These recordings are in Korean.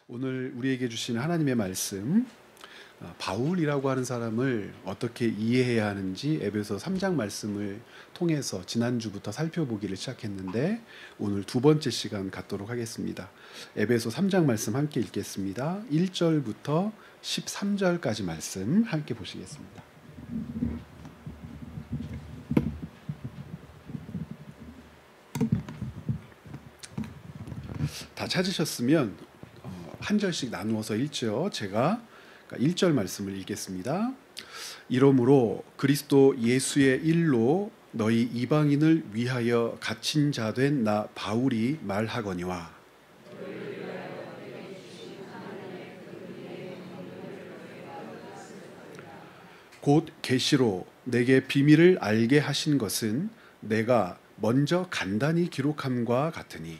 오늘 우리에게 주신 하나님의 말씀, 바울이라고 하는 사람을 어떻게 이해해야 하는지 에베소 3장 말씀을 통해서 지난주부터 살펴보기를 시작했는데 오늘 두 번째 시간 갖도록 하겠습니다. 에베소 3장 말씀 함께 읽겠습니다. 1절부터 13절까지 말씀 함께 보시겠습니다. 다 찾으셨으면 한 절씩 나누어서 읽죠. 제가 1절 말씀을 읽겠습니다. 이러므로 그리스도 예수의 일로 너희 이방인을 위하여 갇힌 자 된 나 바울이 말하거니와 곧 계시로 내게 비밀을 알게 하신 것은 내가 먼저 간단히 기록함과 같으니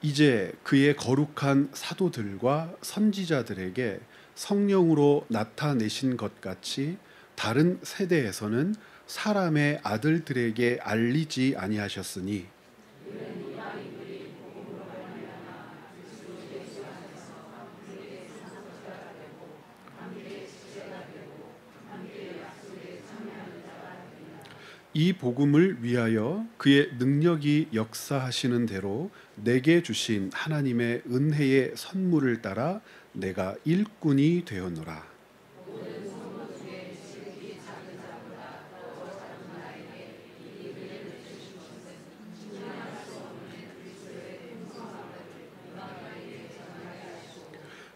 이제 그의 거룩한 사도들과 선지자들에게 성령으로 나타내신 것 같이 다른 세대에서는 사람의 아들들에게 알리지 아니하셨으니 이 복음을 위하여 그의 능력이 역사하시는 대로 내게 주신 하나님의 은혜의 선물을 따라 내가 일꾼이 되었노라.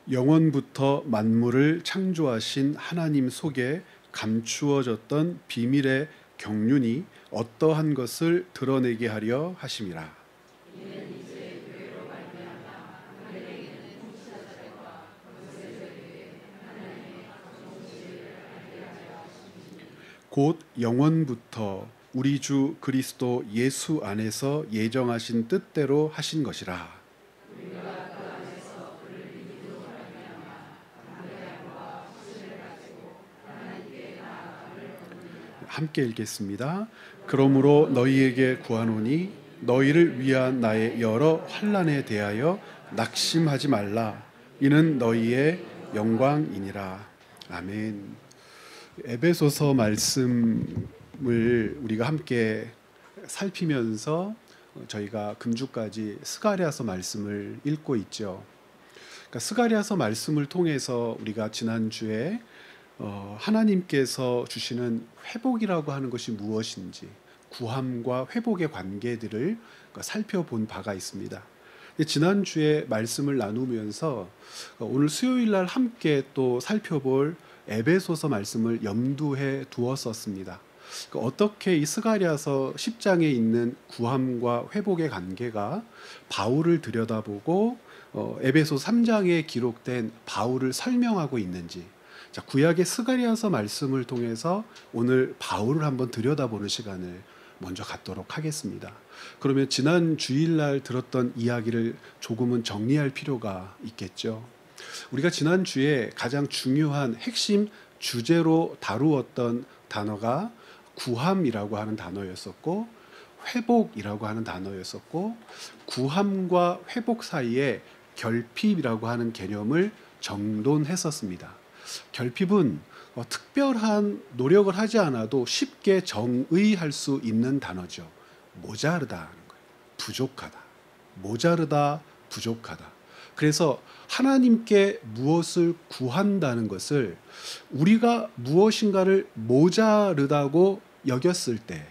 영원부터 만물을 창조하신 하나님 속에 감추어졌던 비밀의 경륜이 어떠한 것을 드러내게 하려 하심이라. 곧 영원부터 우리 주 그리스도 예수 안에서 예정하신 뜻대로 하신 것이라. 함께 읽겠습니다. 그러므로 너희에게 구하노니 너희를 위한 나의 여러 환난에 대하여 낙심하지 말라. 이는 너희의 영광이니라. 아멘. 에베소서 말씀을 우리가 함께 살피면서 저희가 금주까지 스가랴서 말씀을 읽고 있죠. 그러니까 스가랴서 말씀을 통해서 우리가 지난주에 하나님께서 주시는 회복이라고 하는 것이 무엇인지, 구함과 회복의 관계들을 살펴본 바가 있습니다. 지난주에 말씀을 나누면서 오늘 수요일 날 함께 또 살펴볼 에베소서 말씀을 염두에 두었었습니다. 어떻게 이 스가랴서 10장에 있는 구함과 회복의 관계가 바울을 들여다보고 에베소 3장에 기록된 바울을 설명하고 있는지, 자, 구약의 스가랴서 말씀을 통해서 오늘 바울을 한번 들여다보는 시간을 먼저 갖도록 하겠습니다. 그러면 지난 주일날 들었던 이야기를 조금은 정리할 필요가 있겠죠. 우리가 지난주에 가장 중요한 핵심 주제로 다루었던 단어가 구함이라고 하는 단어였었고, 회복이라고 하는 단어였었고, 구함과 회복 사이에 결핍이라고 하는 개념을 정돈했었습니다. 결핍은 특별한 노력을 하지 않아도 쉽게 정의할 수 있는 단어죠. 모자르다는 거예요. 부족하다. 모자르다, 부족하다. 그래서 하나님께 무엇을 구한다는 것을 우리가 무엇인가를 모자르다고 여겼을 때,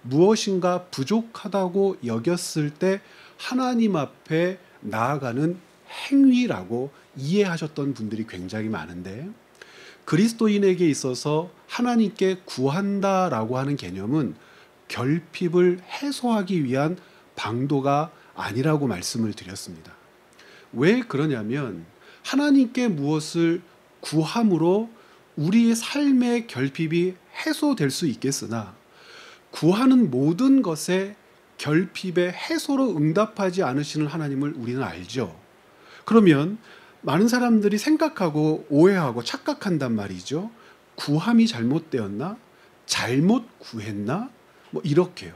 무엇인가 부족하다고 여겼을 때 하나님 앞에 나아가는 행위라고 이해하셨던 분들이 굉장히 많은데, 그리스도인에게 있어서 하나님께 구한다라고 하는 개념은 결핍을 해소하기 위한 방도가 아니라고 말씀을 드렸습니다. 왜 그러냐면 하나님께 무엇을 구함으로 우리의 삶의 결핍이 해소될 수 있겠으나 구하는 모든 것에 결핍의 해소로 응답하지 않으시는 하나님을 우리는 알죠. 그러면 많은 사람들이 생각하고 오해하고 착각한단 말이죠. 구함이 잘못되었나? 잘못 구했나? 뭐 이렇게요.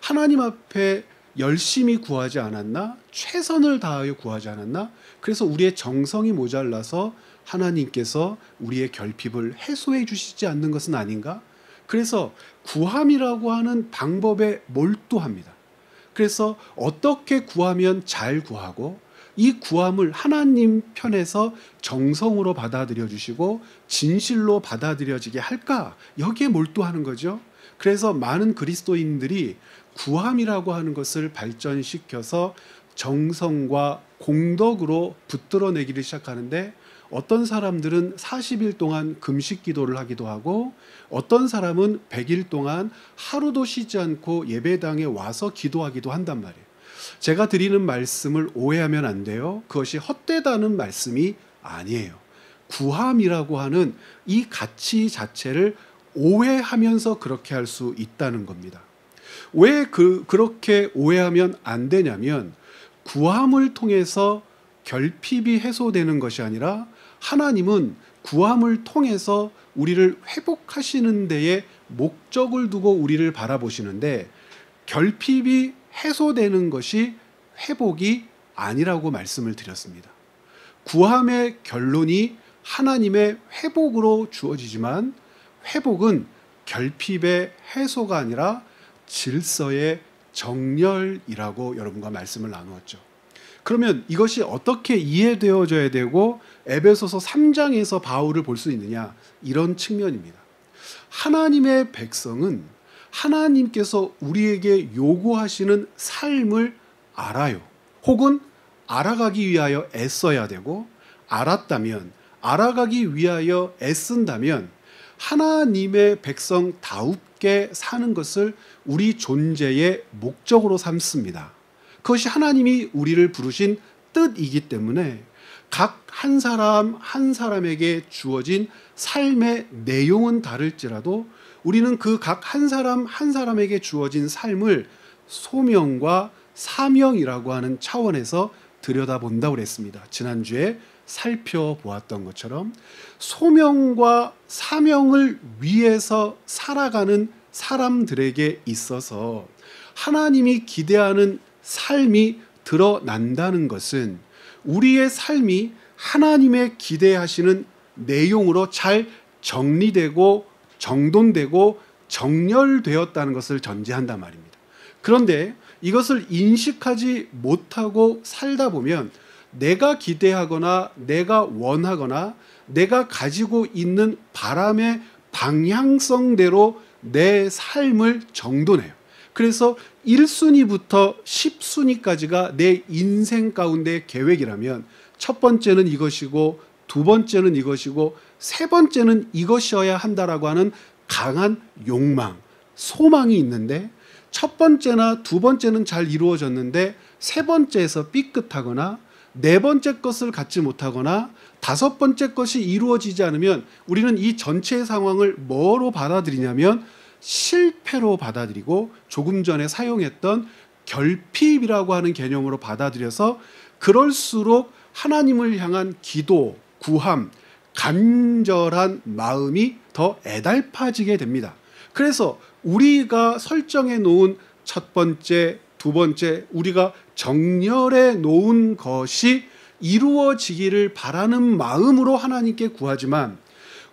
하나님 앞에 열심히 구하지 않았나? 최선을 다하여 구하지 않았나? 그래서 우리의 정성이 모자라서 하나님께서 우리의 결핍을 해소해 주시지 않는 것은 아닌가? 그래서 구함이라고 하는 방법에 몰두합니다. 그래서 어떻게 구하면 잘 구하고 이 구함을 하나님 편에서 정성으로 받아들여 주시고 진실로 받아들여지게 할까? 여기에 몰두하는 거죠. 그래서 많은 그리스도인들이 구함이라고 하는 것을 발전시켜서 정성과 공덕으로 붙들어내기를 시작하는데, 어떤 사람들은 40일 동안 금식 기도를 하기도 하고 어떤 사람은 100일 동안 하루도 쉬지 않고 예배당에 와서 기도하기도 한단 말이에요. 제가 드리는 말씀을 오해하면 안 돼요. 그것이 헛되다는 말씀이 아니에요. 구함이라고 하는 이 가치 자체를 오해하면서 그렇게 할 수 있다는 겁니다. 왜 그렇게 오해하면 안 되냐면, 구함을 통해서 결핍이 해소되는 것이 아니라 하나님은 구함을 통해서 우리를 회복하시는 데에 목적을 두고 우리를 바라보시는데, 결핍이 해소되는 것이 회복이 아니라고 말씀을 드렸습니다. 구함의 결론이 하나님의 회복으로 주어지지만 회복은 결핍의 해소가 아니라 질서의 정렬이라고 여러분과 말씀을 나누었죠. 그러면 이것이 어떻게 이해되어져야 되고 에베소서 3장에서 바울을 볼 수 있느냐, 이런 측면입니다. 하나님의 백성은 하나님께서 우리에게 요구하시는 삶을 알아요. 혹은 알아가기 위하여 애써야 되고, 알았다면, 알아가기 위하여 애쓴다면 하나님의 백성다웁게 사는 것을 우리 존재의 목적으로 삼습니다. 그것이 하나님이 우리를 부르신 뜻이기 때문에 각 한 사람 한 사람에게 주어진 삶의 내용은 다를지라도 우리는 그 각 한 사람 한 사람에게 주어진 삶을 소명과 사명이라고 하는 차원에서 들여다본다고 그랬습니다. 지난주에 살펴보았던 것처럼 소명과 사명을 위해서 살아가는 사람들에게 있어서 하나님이 기대하는 삶이 드러난다는 것은 우리의 삶이 하나님의 기대하시는 내용으로 잘 정리되고 정돈되고 정렬되었다는 것을 전제한단 말입니다. 그런데 이것을 인식하지 못하고 살다 보면 내가 기대하거나 내가 원하거나 내가 가지고 있는 바람의 방향성대로 내 삶을 정돈해요. 그래서 1순위부터 10순위까지가 내 인생 가운데 계획이라면 첫 번째는 이것이고 두 번째는 이것이고 세 번째는 이것이어야 한다라고 하는 강한 욕망, 소망이 있는데, 첫 번째나 두 번째는 잘 이루어졌는데 세 번째에서 삐끗하거나 네 번째 것을 갖지 못하거나 다섯 번째 것이 이루어지지 않으면 우리는 이 전체의 상황을 뭐로 받아들이냐면 실패로 받아들이고, 조금 전에 사용했던 결핍이라고 하는 개념으로 받아들여서 그럴수록 하나님을 향한 기도, 구함, 간절한 마음이 더 애달파지게 됩니다. 그래서 우리가 설정해 놓은 첫 번째, 두 번째, 우리가 정렬해 놓은 것이 이루어지기를 바라는 마음으로 하나님께 구하지만,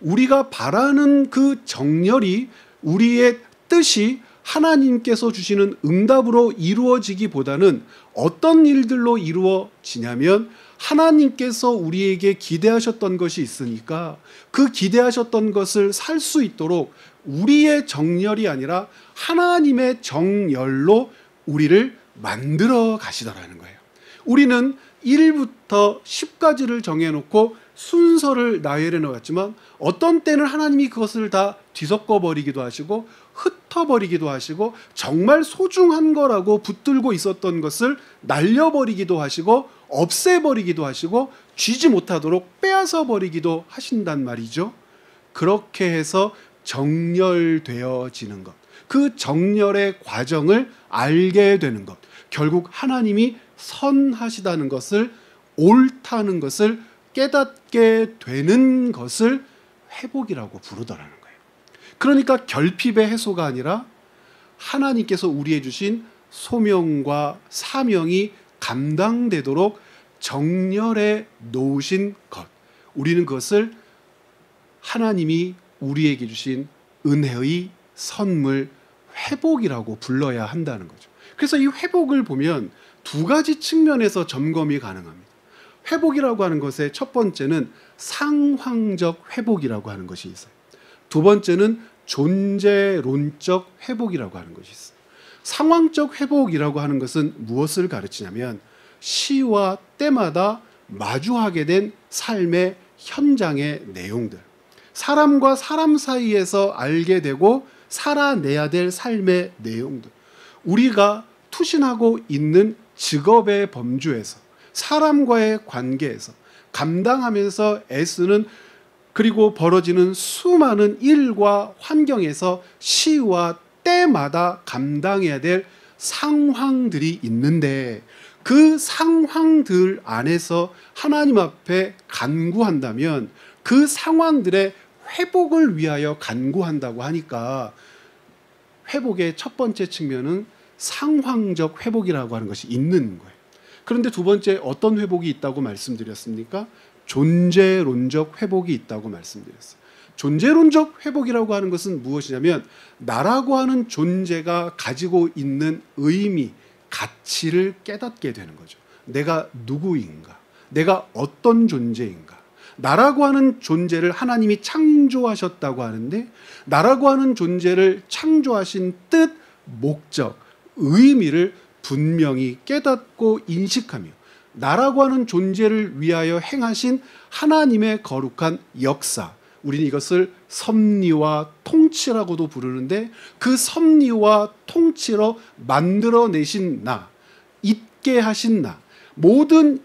우리가 바라는 그 정렬이, 우리의 뜻이 하나님께서 주시는 응답으로 이루어지기보다는 어떤 일들로 이루어지냐면, 하나님께서 우리에게 기대하셨던 것이 있으니까 그 기대하셨던 것을 살 수 있도록 우리의 정렬이 아니라 하나님의 정열로 우리를 만들어 가시더라는 거예요. 우리는 1부터 10까지를 정해놓고 순서를 나열해 놓았지만 어떤 때는 하나님이 그것을 다 뒤섞어 버리기도 하시고 흩어버리기도 하시고, 정말 소중한 거라고 붙들고 있었던 것을 날려버리기도 하시고 없애버리기도 하시고 쥐지 못하도록 빼앗아 버리기도 하신단 말이죠. 그렇게 해서 정렬되어지는 것, 그 정렬의 과정을 알게 되는 것, 결국 하나님이 선하시다는 것을, 옳다는 것을 깨닫게 되는 것을 회복이라고 부르더라는 거예요. 그러니까 결핍의 해소가 아니라 하나님께서 우리에 주신 소명과 사명이 감당되도록 정렬해 놓으신 것, 우리는 그것을 하나님이 우리에게 주신 은혜의 선물, 회복이라고 불러야 한다는 거죠. 그래서 이 회복을 보면 두 가지 측면에서 점검이 가능합니다. 회복이라고 하는 것의 첫 번째는 상황적 회복이라고 하는 것이 있어요. 두 번째는 존재론적 회복이라고 하는 것이 있어요. 상황적 회복이라고 하는 것은 무엇을 가르치냐면 시와 때마다 마주하게 된 삶의 현장의 내용들, 사람과 사람 사이에서 알게 되고 살아내야 될 삶의 내용들, 우리가 투신하고 있는 직업의 범주에서, 사람과의 관계에서 감당하면서 애쓰는, 그리고 벌어지는 수많은 일과 환경에서 시와 때마다 감당해야 될 상황들이 있는데, 그 상황들 안에서 하나님 앞에 간구한다면 그 상황들의 회복을 위하여 간구한다고 하니까, 회복의 첫 번째 측면은 상황적 회복이라고 하는 것이 있는 거예요. 그런데 두 번째, 어떤 회복이 있다고 말씀드렸습니까? 존재론적 회복이 있다고 말씀드렸어요. 존재론적 회복이라고 하는 것은 무엇이냐면 나라고 하는 존재가 가지고 있는 의미, 가치를 깨닫게 되는 거죠. 내가 누구인가? 내가 어떤 존재인가? 나라고 하는 존재를 하나님이 창조하셨다고 하는데, 나라고 하는 존재를 창조하신 뜻, 목적, 의미를 분명히 깨닫고 인식하며 나라고 하는 존재를 위하여 행하신 하나님의 거룩한 역사, 우리는 이것을 섭리와 통치라고도 부르는데, 그 섭리와 통치로 만들어내신 나, 있게 하신 나, 모든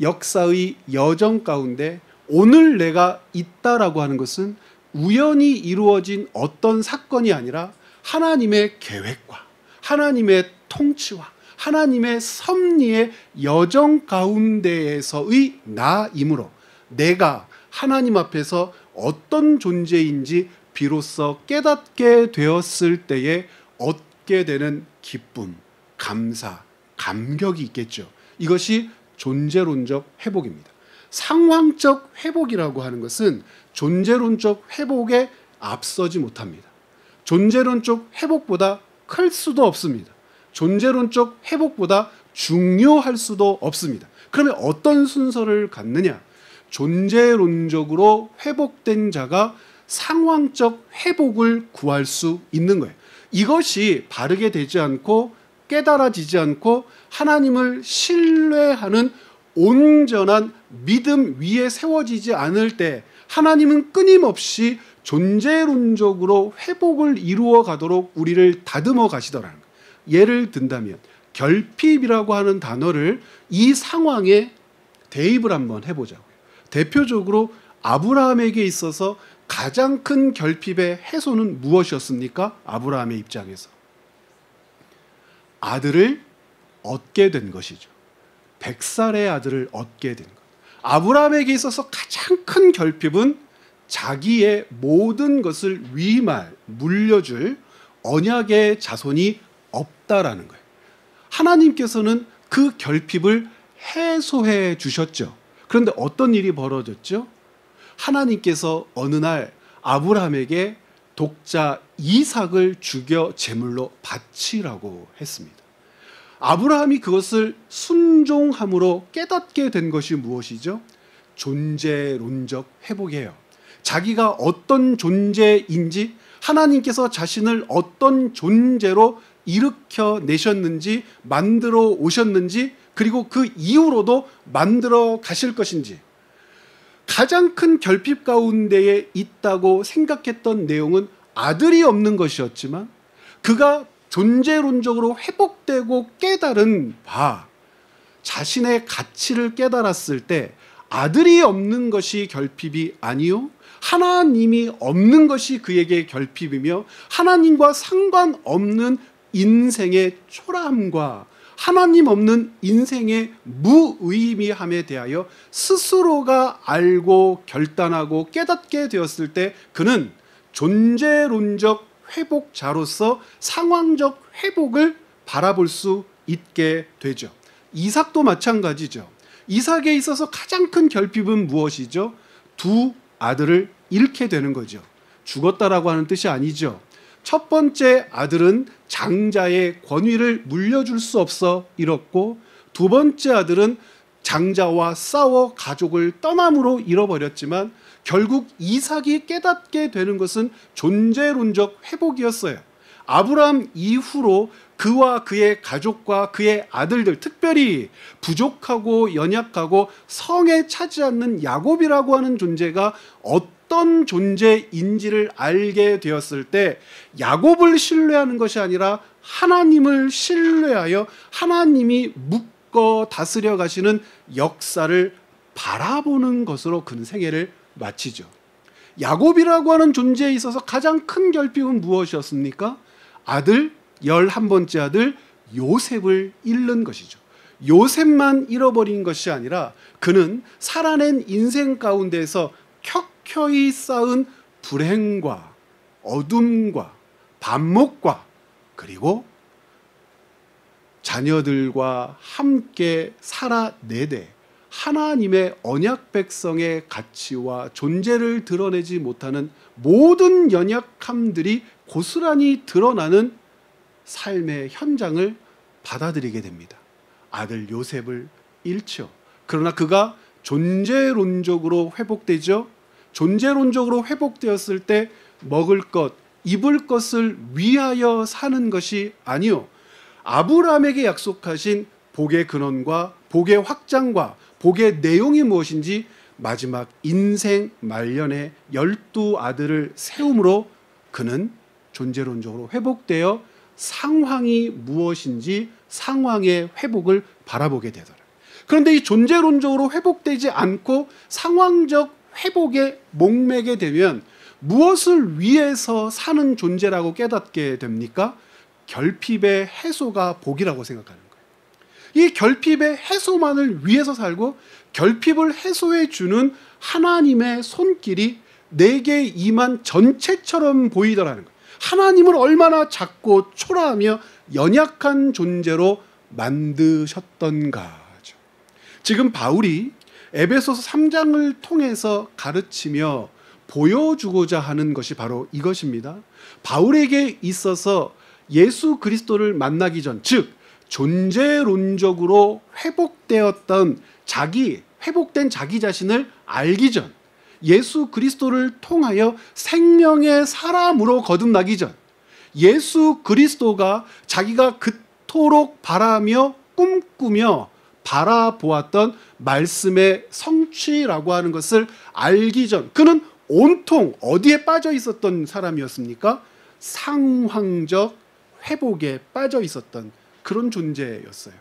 역사의 여정 가운데 오늘 내가 있다라고 하는 것은 우연히 이루어진 어떤 사건이 아니라 하나님의 계획과 하나님의 통치와 하나님의 섭리의 여정 가운데에서의 나이므로, 내가 하나님 앞에서 어떤 존재인지 비로소 깨닫게 되었을 때에 얻게 되는 기쁨, 감사, 감격이 있겠죠. 이것이 존재론적 회복입니다. 상황적 회복이라고 하는 것은 존재론적 회복에 앞서지 못합니다. 존재론적 회복보다 클 수도 없습니다. 존재론적 회복보다 중요할 수도 없습니다. 그러면 어떤 순서를 갖느냐? 존재론적으로 회복된 자가 상황적 회복을 구할 수 있는 거예요. 이것이 바르게 되지 않고 깨달아지지 않고 하나님을 신뢰하는 온전한 믿음 위에 세워지지 않을 때, 하나님은 끊임없이 존재론적으로 회복을 이루어 가도록 우리를 다듬어 가시더라는 거예요. 예를 든다면 결핍이라고 하는 단어를 이 상황에 대입을 한번 해보자고요. 대표적으로 아브라함에게 있어서 가장 큰 결핍의 해소는 무엇이었습니까? 아브라함의 입장에서 아들을 얻게 된 것이죠. 100살의 아들을 얻게 된 것. 아브라함에게 있어서 가장 큰 결핍은 자기의 모든 것을 물려줄 언약의 자손이 없다라는 거예요. 하나님께서는 그 결핍을 해소해 주셨죠. 그런데 어떤 일이 벌어졌죠? 하나님께서 어느 날 아브라함에게 독자 이삭을 죽여 제물로 바치라고 했습니다. 아브라함이 그것을 순종함으로 깨닫게 된 것이 무엇이죠? 존재론적 회복이에요. 자기가 어떤 존재인지, 하나님께서 자신을 어떤 존재로 일으켜 내셨는지, 만들어 오셨는지, 그리고 그 이후로도 만들어 가실 것인지, 가장 큰 결핍 가운데에 있다고 생각했던 내용은 아들이 없는 것이었지만, 그가 존재론적으로 회복되고 깨달은 바, 자신의 가치를 깨달았을 때 아들이 없는 것이 결핍이 아니요, 하나님이 없는 것이 그에게 결핍이며, 하나님과 상관없는 인생의 초라함과 하나님 없는 인생의 무의미함에 대하여 스스로가 알고 결단하고 깨닫게 되었을 때, 그는 존재론적 회복자로서 상황적 회복을 바라볼 수 있게 되죠. 이삭도 마찬가지죠. 이삭에 있어서 가장 큰 결핍은 무엇이죠? 두 아들을 잃게 되는 거죠. 죽었다라고 하는 뜻이 아니죠. 첫 번째 아들은 장자의 권위를 물려줄 수 없어 잃었고, 두 번째 아들은 장자와 싸워 가족을 떠남으로 잃어버렸지만, 결국 이삭이 깨닫게 되는 것은 존재론적 회복이었어요. 아브라함 이후로 그와 그의 가족과 그의 아들들, 특별히 부족하고 연약하고 성에 차지 않는 야곱이라고 하는 존재가 어떤 존재인지를 알게 되었을 때, 야곱을 신뢰하는 것이 아니라 하나님을 신뢰하여 하나님이 묶어 다스려 가시는 역사를 바라보는 것으로 그는 생애를 마치죠. 야곱이라고 하는 존재에 있어서 가장 큰 결핍은 무엇이었습니까? 아들, 11번째 아들 요셉을 잃는 것이죠. 요셉만 잃어버린 것이 아니라 그는 살아낸 인생 가운데에서 켜켜이 쌓은 불행과 어둠과 반목과 그리고 자녀들과 함께 살아내되 하나님의 언약 백성의 가치와 존재를 드러내지 못하는 모든 연약함들이 고스란히 드러나는 삶의 현장을 받아들이게 됩니다. 아들 요셉을 잃죠. 그러나 그가 존재론적으로 회복되죠. 존재론적으로 회복되었을 때 먹을 것, 입을 것을 위하여 사는 것이 아니요, 아브라함에게 약속하신 복의 근원과 복의 확장과 복의 내용이 무엇인지 마지막 인생 말년에 12아들을 세움으로 그는 존재론적으로 회복되어 상황이 무엇인지 상황의 회복을 바라보게 되더라. 그런데 이 존재론적으로 회복되지 않고 상황적 회복에 목매게 되면 무엇을 위해서 사는 존재라고 깨닫게 됩니까? 결핍의 해소가 복이라고 생각하는 거예요. 이 결핍의 해소만을 위해서 살고 결핍을 해소해 주는 하나님의 손길이 내게 임한 전체처럼 보이더라는 거예요. 하나님을 얼마나 작고 초라하며 연약한 존재로 만드셨던가죠. 지금 바울이 에베소서 3장을 통해서 가르치며 보여주고자 하는 것이 바로 이것입니다. 바울에게 있어서 예수 그리스도를 만나기 전, 즉 존재론적으로 회복되었던 회복된 자기 자신을 알기 전, 예수 그리스도를 통하여 생명의 사람으로 거듭나기 전, 예수 그리스도가 자기가 그토록 바라며 꿈꾸며 바라보았던 말씀의 성취라고 하는 것을 알기 전, 그는 온통 어디에 빠져 있었던 사람이었습니까? 상황적 회복에 빠져 있었던 그런 존재였어요.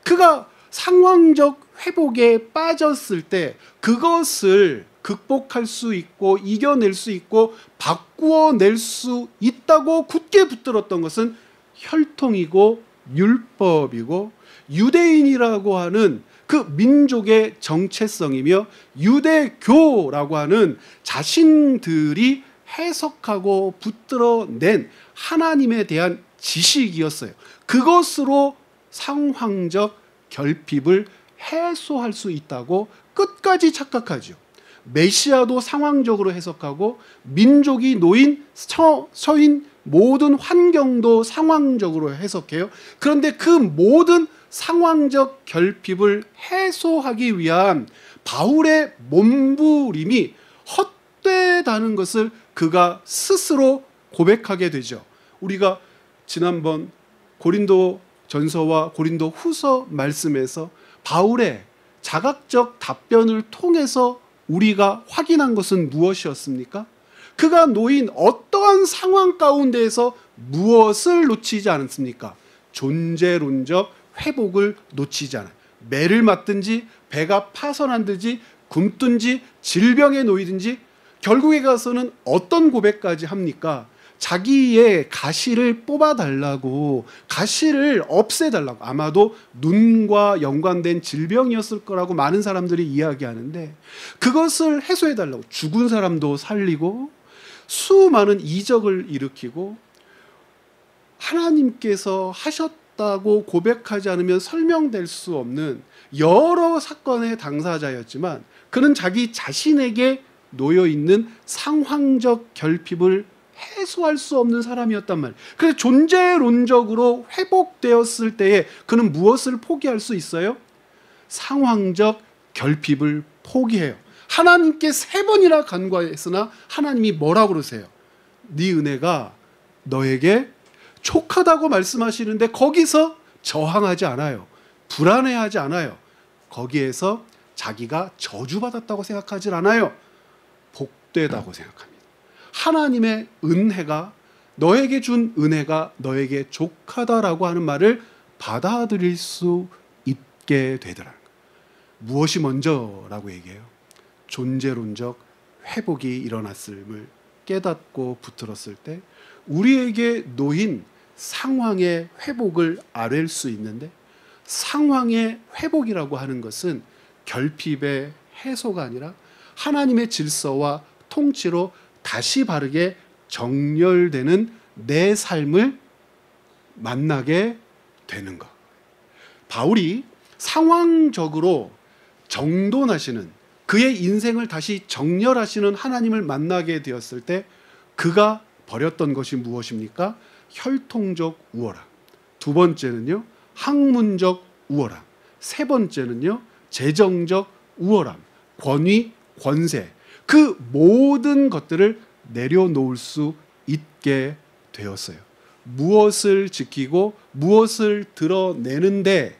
그가 상황적 회복에 빠졌을 때 그것을 극복할 수 있고 이겨낼 수 있고 바꾸어낼 수 있다고 굳게 붙들었던 것은 혈통이고 율법이고 유대인이라고 하는 그 민족의 정체성이며 유대교라고 하는 자신들이 해석하고 붙들어낸 하나님에 대한 지식이었어요. 그것으로 상황적 결핍을 해소할 수 있다고 끝까지 착각하죠. 메시아도 상황적으로 해석하고 민족이 놓인 처인 모든 환경도 상황적으로 해석해요. 그런데 그 모든 상황적 결핍을 해소하기 위한 바울의 몸부림이 헛되다는 것을 그가 스스로 고백하게 되죠. 우리가 지난번 고린도 전서와 고린도 후서 말씀에서 바울의 자각적 답변을 통해서 우리가 확인한 것은 무엇이었습니까? 그가 놓인 어떠한 상황 가운데에서 무엇을 놓치지 않았습니까? 존재론적 회복을 놓치지 않아요. 매를 맞든지 배가 파선한든지 굶든지 질병에 놓이든지 결국에 가서는 어떤 고백까지 합니까? 자기의 가시를 뽑아달라고, 가시를 없애달라고. 아마도 눈과 연관된 질병이었을 거라고 많은 사람들이 이야기하는데 그것을 해소해달라고 죽은 사람도 살리고 수많은 이적을 일으키고 하나님께서 하셨다고 고백하지 않으면 설명될 수 없는 여러 사건의 당사자였지만 그는 자기 자신에게 놓여있는 상황적 결핍을 해소할 수 없는 사람이었단 말이에요. 그래서 존재론적으로 회복되었을 때에 그는 무엇을 포기할 수 있어요? 상황적 결핍을 포기해요. 하나님께 3번이나 간구했으나 하나님이 뭐라고 그러세요? 네 은혜가 너에게 족하다고 말씀하시는데 거기서 저항하지 않아요. 불안해하지 않아요. 거기에서 자기가 저주받았다고 생각하지 않아요. 복되다고 생각합니다. 하나님의 은혜가, 너에게 준 은혜가 너에게 족하다라고 하는 말을 받아들일 수 있게 되더라는 거예요. 무엇이 먼저라고 얘기해요? 존재론적 회복이 일어났음을 깨닫고 붙들었을 때 우리에게 놓인 상황의 회복을 아랠 수 있는데, 상황의 회복이라고 하는 것은 결핍의 해소가 아니라 하나님의 질서와 통치로 다시 바르게 정렬되는 내 삶을 만나게 되는 것. 바울이 상황적으로 정돈하시는, 그의 인생을 다시 정렬하시는 하나님을 만나게 되었을 때 그가 버렸던 것이 무엇입니까? 혈통적 우월함. 두 번째는요, 학문적 우월함. 세 번째는요, 재정적 우월함, 권위, 권세. 그 모든 것들을 내려놓을 수 있게 되었어요. 무엇을 지키고 무엇을 드러내는데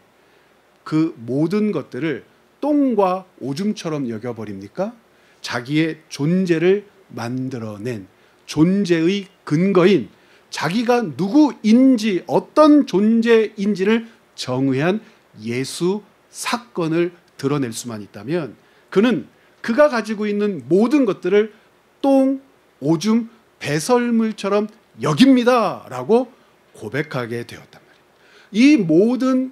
그 모든 것들을 똥과 오줌처럼 여겨버립니까? 자기의 존재를 만들어낸 존재의 근거인, 자기가 누구인지 어떤 존재인지를 정의한 예수 사건을 드러낼 수만 있다면 그는 그가 가지고 있는 모든 것들을 똥, 오줌, 배설물처럼 여깁니다 라고 고백하게 되었단 말이에요. 이 모든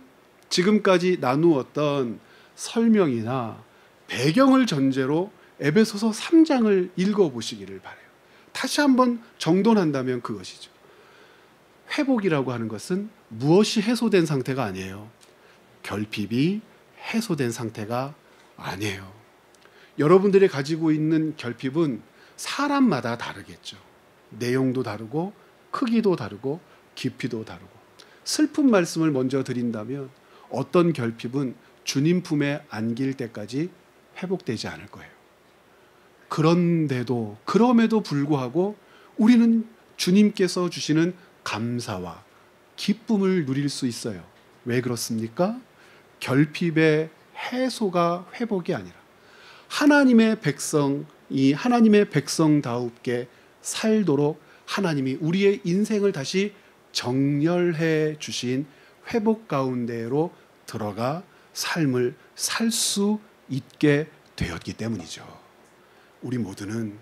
지금까지 나누었던 설명이나 배경을 전제로 에베소서 3장을 읽어보시기를 바라요. 다시 한번 정돈한다면 그것이죠. 회복이라고 하는 것은 무엇이 해소된 상태가 아니에요. 결핍이 해소된 상태가 아니에요. 여러분들이 가지고 있는 결핍은 사람마다 다르겠죠. 내용도 다르고 크기도 다르고 깊이도 다르고. 슬픈 말씀을 먼저 드린다면 어떤 결핍은 주님 품에 안길 때까지 회복되지 않을 거예요. 그런데도, 그럼에도 불구하고 우리는 주님께서 주시는 감사와 기쁨을 누릴 수 있어요. 왜 그렇습니까? 결핍의 해소가 회복이 아니라 하나님의 백성이 하나님의 백성다웁게 살도록 하나님이 우리의 인생을 다시 정렬해 주신 회복 가운데로 들어가 삶을 살 수 있게 되었기 때문이죠. 우리 모두는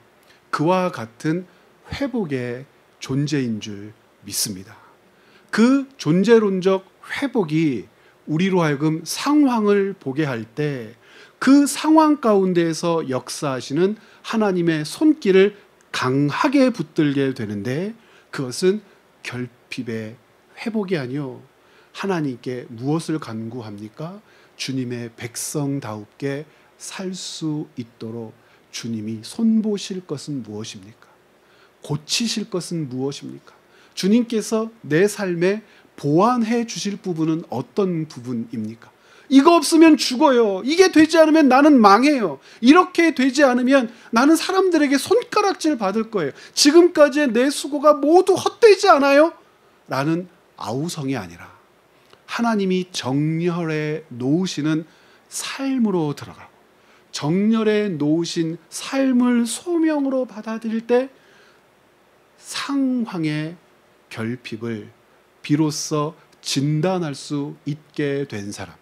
그와 같은 회복의 존재인 줄 믿습니다. 그 존재론적 회복이 우리로 하여금 상황을 보게 할 때 그 상황 가운데에서 역사하시는 하나님의 손길을 강하게 붙들게 되는데, 그것은 결핍의 회복이 아니요, 하나님께 무엇을 간구합니까? 주님의 백성다웁게 살 수 있도록 주님이 손보실 것은 무엇입니까? 고치실 것은 무엇입니까? 주님께서 내 삶에 보완해 주실 부분은 어떤 부분입니까? 이거 없으면 죽어요. 이게 되지 않으면 나는 망해요. 이렇게 되지 않으면 나는 사람들에게 손가락질 받을 거예요. 지금까지의 내 수고가 모두 헛되지 않아요? 라는 아우성이 아니라 하나님이 정렬해 놓으시는 삶으로 들어가고 정렬해 놓으신 삶을 소명으로 받아들일 때 상황의 결핍을 비로소 진단할 수 있게 된 사람,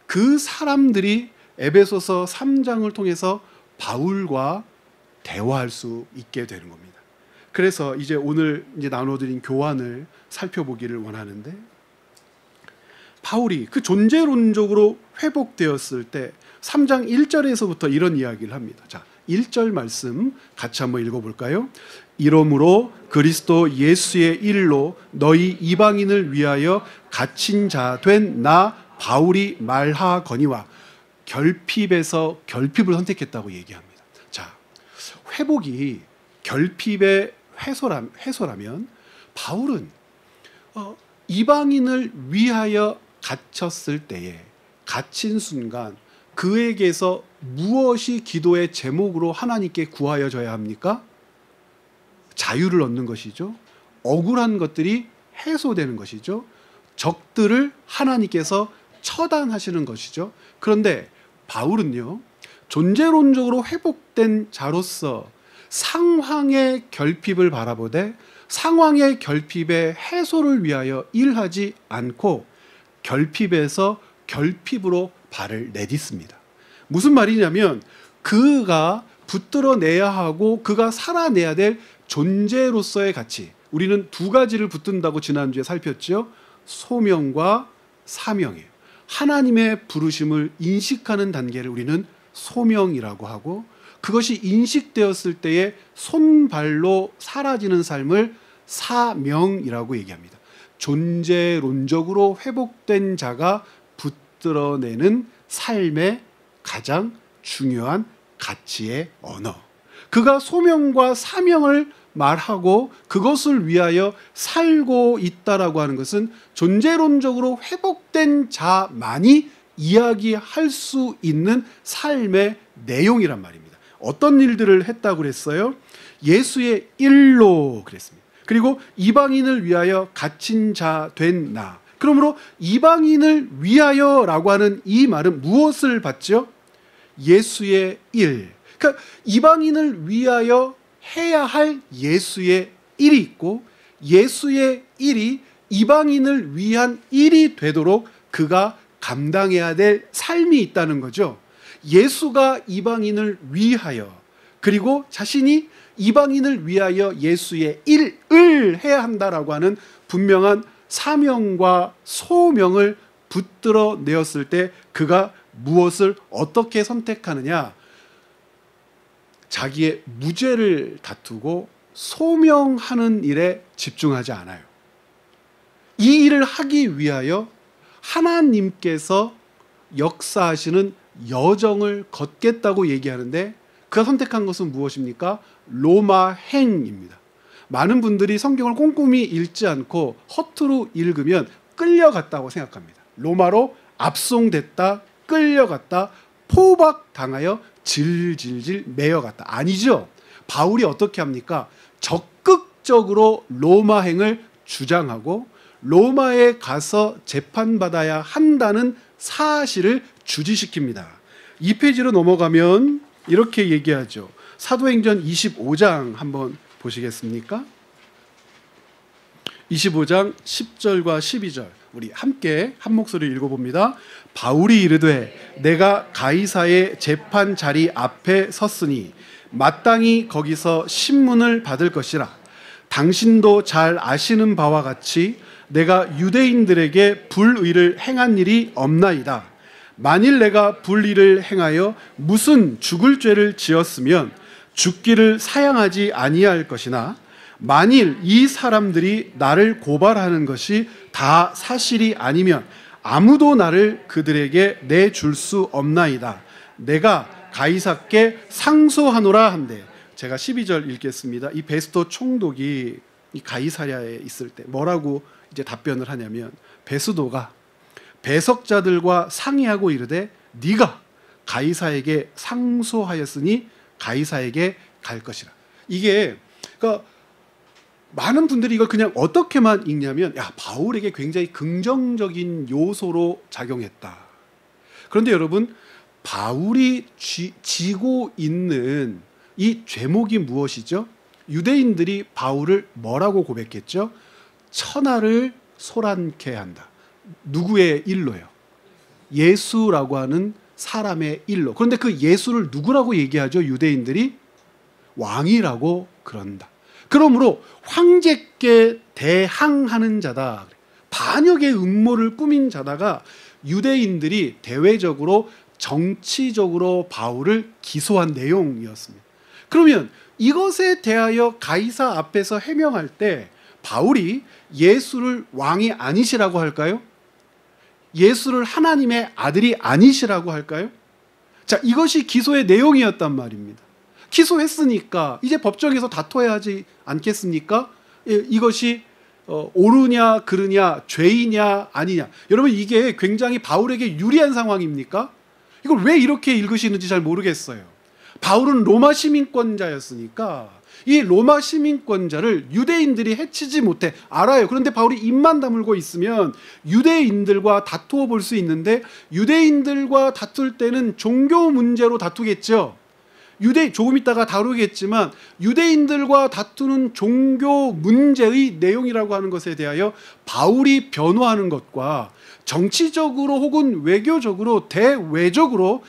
그 사람들이 에베소서 3장을 통해서 바울과 대화할 수 있게 되는 겁니다. 그래서 이제 오늘 나눠드린 교환을 살펴보기를 원하는데, 바울이 그 존재론적으로 회복되었을 때 3장 1절에서부터 이런 이야기를 합니다. 자, 1절 말씀 같이 한번 읽어볼까요? 이러므로 그리스도 예수의 일로 너희 이방인을 위하여 갇힌 자 된 나 바울이 말하거니와. 결핍에서 결핍을 선택했다고 얘기합니다. 자, 회복이 결핍의 해소라면 바울은 이방인을 위하여 갇혔을 때에, 갇힌 순간 그에게서 무엇이 기도의 제목으로 하나님께 구하여져야 합니까? 자유를 얻는 것이죠. 억울한 것들이 해소되는 것이죠. 적들을 하나님께서 처단하시는 것이죠. 그런데 바울은요, 존재론적으로 회복된 자로서 상황의 결핍을 바라보되 상황의 결핍의 해소를 위하여 일하지 않고 결핍에서 결핍으로 발을 내딛습니다. 무슨 말이냐면 그가 붙들어내야 하고 그가 살아내야 될 존재로서의 가치, 우리는 두 가지를 붙든다고 지난주에 살폈죠. 소명과 사명이에요. 하나님의 부르심을 인식하는 단계를 우리는 소명이라고 하고, 그것이 인식되었을 때에 손발로 사라지는 삶을 사명이라고 얘기합니다. 존재론적으로 회복된 자가 붙들어내는 삶의 가장 중요한 가치의 언어. 그가 소명과 사명을 말하고 그것을 위하여 살고 있다라고 하는 것은 존재론적으로 회복된 자만이 이야기할 수 있는 삶의 내용이란 말입니다. 어떤 일들을 했다고 그랬어요? 예수의 일로 그랬습니다. 그리고 이방인을 위하여 갇힌 자 된 나. 그러므로 이방인을 위하여라고 하는 이 말은 무엇을 받죠? 예수의 일. 그러니까 이방인을 위하여 해야 할 예수의 일이 있고, 예수의 일이 이방인을 위한 일이 되도록 그가 감당해야 될 삶이 있다는 거죠. 예수가 이방인을 위하여, 그리고 자신이 이방인을 위하여 예수의 일을 해야 한다라고 하는 분명한 사명과 소명을 붙들어 내었을 때 그가 무엇을 어떻게 선택하느냐? 자기의 무죄를 다투고 소명하는 일에 집중하지 않아요. 이 일을 하기 위하여 하나님께서 역사하시는 여정을 걷겠다고 얘기하는데, 그가 선택한 것은 무엇입니까? 로마행입니다. 많은 분들이 성경을 꼼꼼히 읽지 않고 허투루 읽으면 끌려갔다고 생각합니다. 로마로 압송됐다, 끌려갔다, 포박당하여 질질질 매여갔다. 아니죠. 바울이 어떻게 합니까? 적극적으로 로마행을 주장하고 로마에 가서 재판받아야 한다는 사실을 주지시킵니다. 2페이지로 넘어가면 이렇게 얘기하죠. 사도행전 25장 한번 보시겠습니까? 25장 10절과 12절 우리 함께 한 목소리 읽어봅니다. 바울이 이르되 내가 가이사의 재판 자리 앞에 섰으니 마땅히 거기서 신문을 받을 것이라. 당신도 잘 아시는 바와 같이 내가 유대인들에게 불의를 행한 일이 없나이다. 만일 내가 불의를 행하여 무슨 죽을 죄를 지었으면 죽기를 사양하지 아니할 것이나, 만일 이 사람들이 나를 고발하는 것이 다 사실이 아니면 아무도 나를 그들에게 내줄 수 없나이다. 내가 가이사께 상소하노라 한대. 제가 12절 읽겠습니다. 이 베스토 총독이 이 가이사랴에 있을 때 뭐라고 이제 답변을 하냐면, 베스도가 배석자들과 상의하고 이르되 네가 가이사에게 상소하였으니 가이사에게 갈 것이라. 이게 그러니까 많은 분들이 이걸 그냥 어떻게만 읽냐면, 야, 바울에게 굉장히 긍정적인 요소로 작용했다. 그런데 여러분, 바울이 지고 있는 이 죄목이 무엇이죠? 유대인들이 바울을 뭐라고 고백했죠? 천하를 소란케 한다. 누구의 일로요? 예수라고 하는 사람의 일로. 그런데 그 예수를 누구라고 얘기하죠? 유대인들이 왕이라고 그런다. 그러므로 황제께 대항하는 자다. 반역의 음모를 꾸민 자다가 유대인들이 대외적으로 정치적으로 바울을 기소한 내용이었습니다. 그러면 이것에 대하여 가이사 앞에서 해명할 때 바울이 예수를 왕이 아니시라고 할까요? 예수를 하나님의 아들이 아니시라고 할까요? 자, 이것이 기소의 내용이었단 말입니다. 기소했으니까 이제 법정에서 다퉈야 하지 않겠습니까? 이것이 옳으냐 그르냐 죄이냐 아니냐. 여러분, 이게 굉장히 바울에게 유리한 상황입니까? 이걸 왜 이렇게 읽으시는지 잘 모르겠어요. 바울은 로마 시민권자였으니까 이 로마 시민권자를 유대인들이 해치지 못해 알아요. 그런데 바울이 입만 다물고 있으면 유대인들과 다투어 볼 수 있는데, 유대인들과 다툴 때는 종교 문제로 다투겠죠. 조금 있다가 다루겠지만 유대인들과 다투는 종교 문제의 내용이라고 하는 것에 대하여 바울이 변호하는 것과 정치적으로 혹은 외교적으로 대외적으로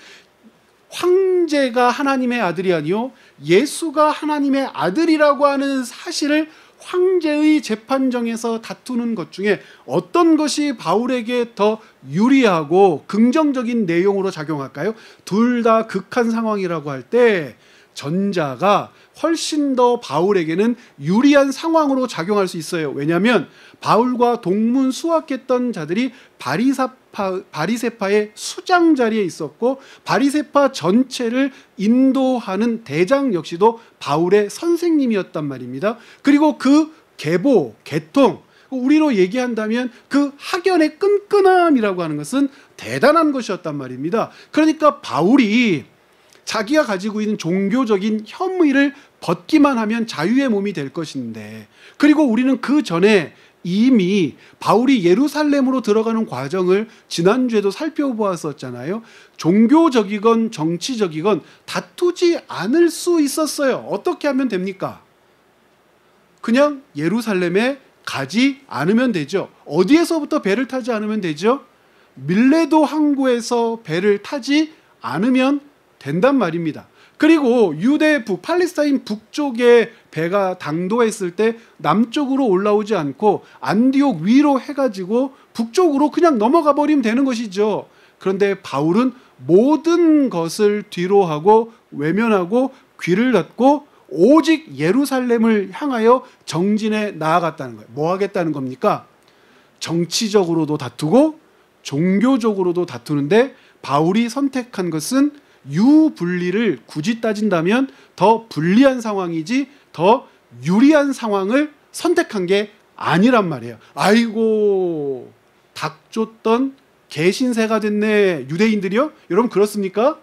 황제가 하나님의 아들이 아니요 예수가 하나님의 아들이라고 하는 사실을 황제의 재판정에서 다투는 것 중에 어떤 것이 바울에게 더 유리하고 긍정적인 내용으로 작용할까요? 둘 다 극한 상황이라고 할 때 전자가 훨씬 더 바울에게는 유리한 상황으로 작용할 수 있어요. 왜냐하면 바울과 동문 수학했던 자들이 바리새파의 수장 자리에 있었고, 바리새파 전체를 인도하는 대장 역시도 바울의 선생님이었단 말입니다. 그리고 그 계통, 우리로 얘기한다면 그 학연의 끈끈함이라고 하는 것은 대단한 것이었단 말입니다. 그러니까 바울이 자기가 가지고 있는 종교적인 혐의를 벗기만 하면 자유의 몸이 될 것인데, 그리고 우리는 그 전에 이미 바울이 예루살렘으로 들어가는 과정을 지난주에도 살펴보았었잖아요. 종교적이건 정치적이건 다투지 않을 수 있었어요. 어떻게 하면 됩니까? 그냥 예루살렘에 가지 않으면 되죠. 어디에서부터 배를 타지 않으면 되죠? 밀레도 항구에서 배를 타지 않으면 된단 말입니다. 그리고 유대 팔레스타인 북쪽에 배가 당도했을 때 남쪽으로 올라오지 않고 안디옥 위로 해가지고 북쪽으로 그냥 넘어가 버리면 되는 것이죠. 그런데 바울은 모든 것을 뒤로하고 외면하고 귀를 닫고 오직 예루살렘을 향하여 정진해 나아갔다는 거예요. 뭐 하겠다는 겁니까? 정치적으로도 다투고 종교적으로도 다투는데, 바울이 선택한 것은 유불리를 굳이 따진다면 더 불리한 상황이지 더 유리한 상황을 선택한 게 아니란 말이에요. 아이고, 닭 쫓던 개신세가 됐네, 유대인들이요? 여러분, 그렇습니까?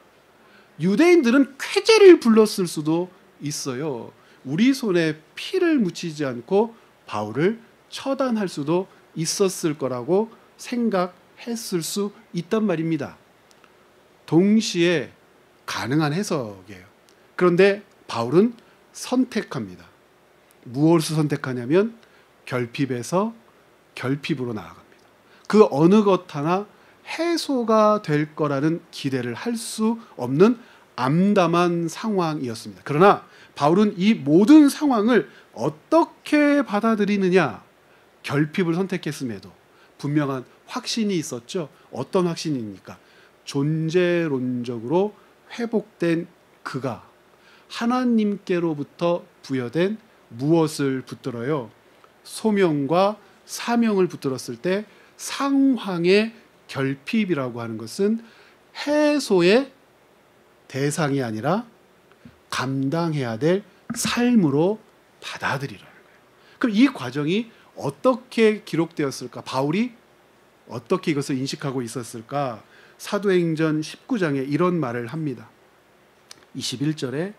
유대인들은 쾌제를 불렀을 수도 있어요. 우리 손에 피를 묻히지 않고 바울을 처단할 수도 있었을 거라고 생각했을 수 있단 말입니다. 동시에 가능한 해석이에요. 그런데 바울은 선택합니다. 무엇을 선택하냐면 결핍에서 결핍으로 나아갑니다. 그 어느 것 하나 해소가 될 거라는 기대를 할 수 없는 암담한 상황이었습니다. 그러나 바울은 이 모든 상황을 어떻게 받아들이느냐, 결핍을 선택했음에도 분명한 확신이 있었죠. 어떤 확신입니까? 존재론적으로 회복된 그가 하나님께로부터 부여된 무엇을 붙들어요? 소명과 사명을 붙들었을 때 상황의 결핍이라고 하는 것은 해소의 대상이 아니라 감당해야 될 삶으로 받아들이라는 거예요. 그럼 이 과정이 어떻게 기록되었을까? 바울이 어떻게 이것을 인식하고 있었을까? 사도행전 19장에 이런 말을 합니다. 21절에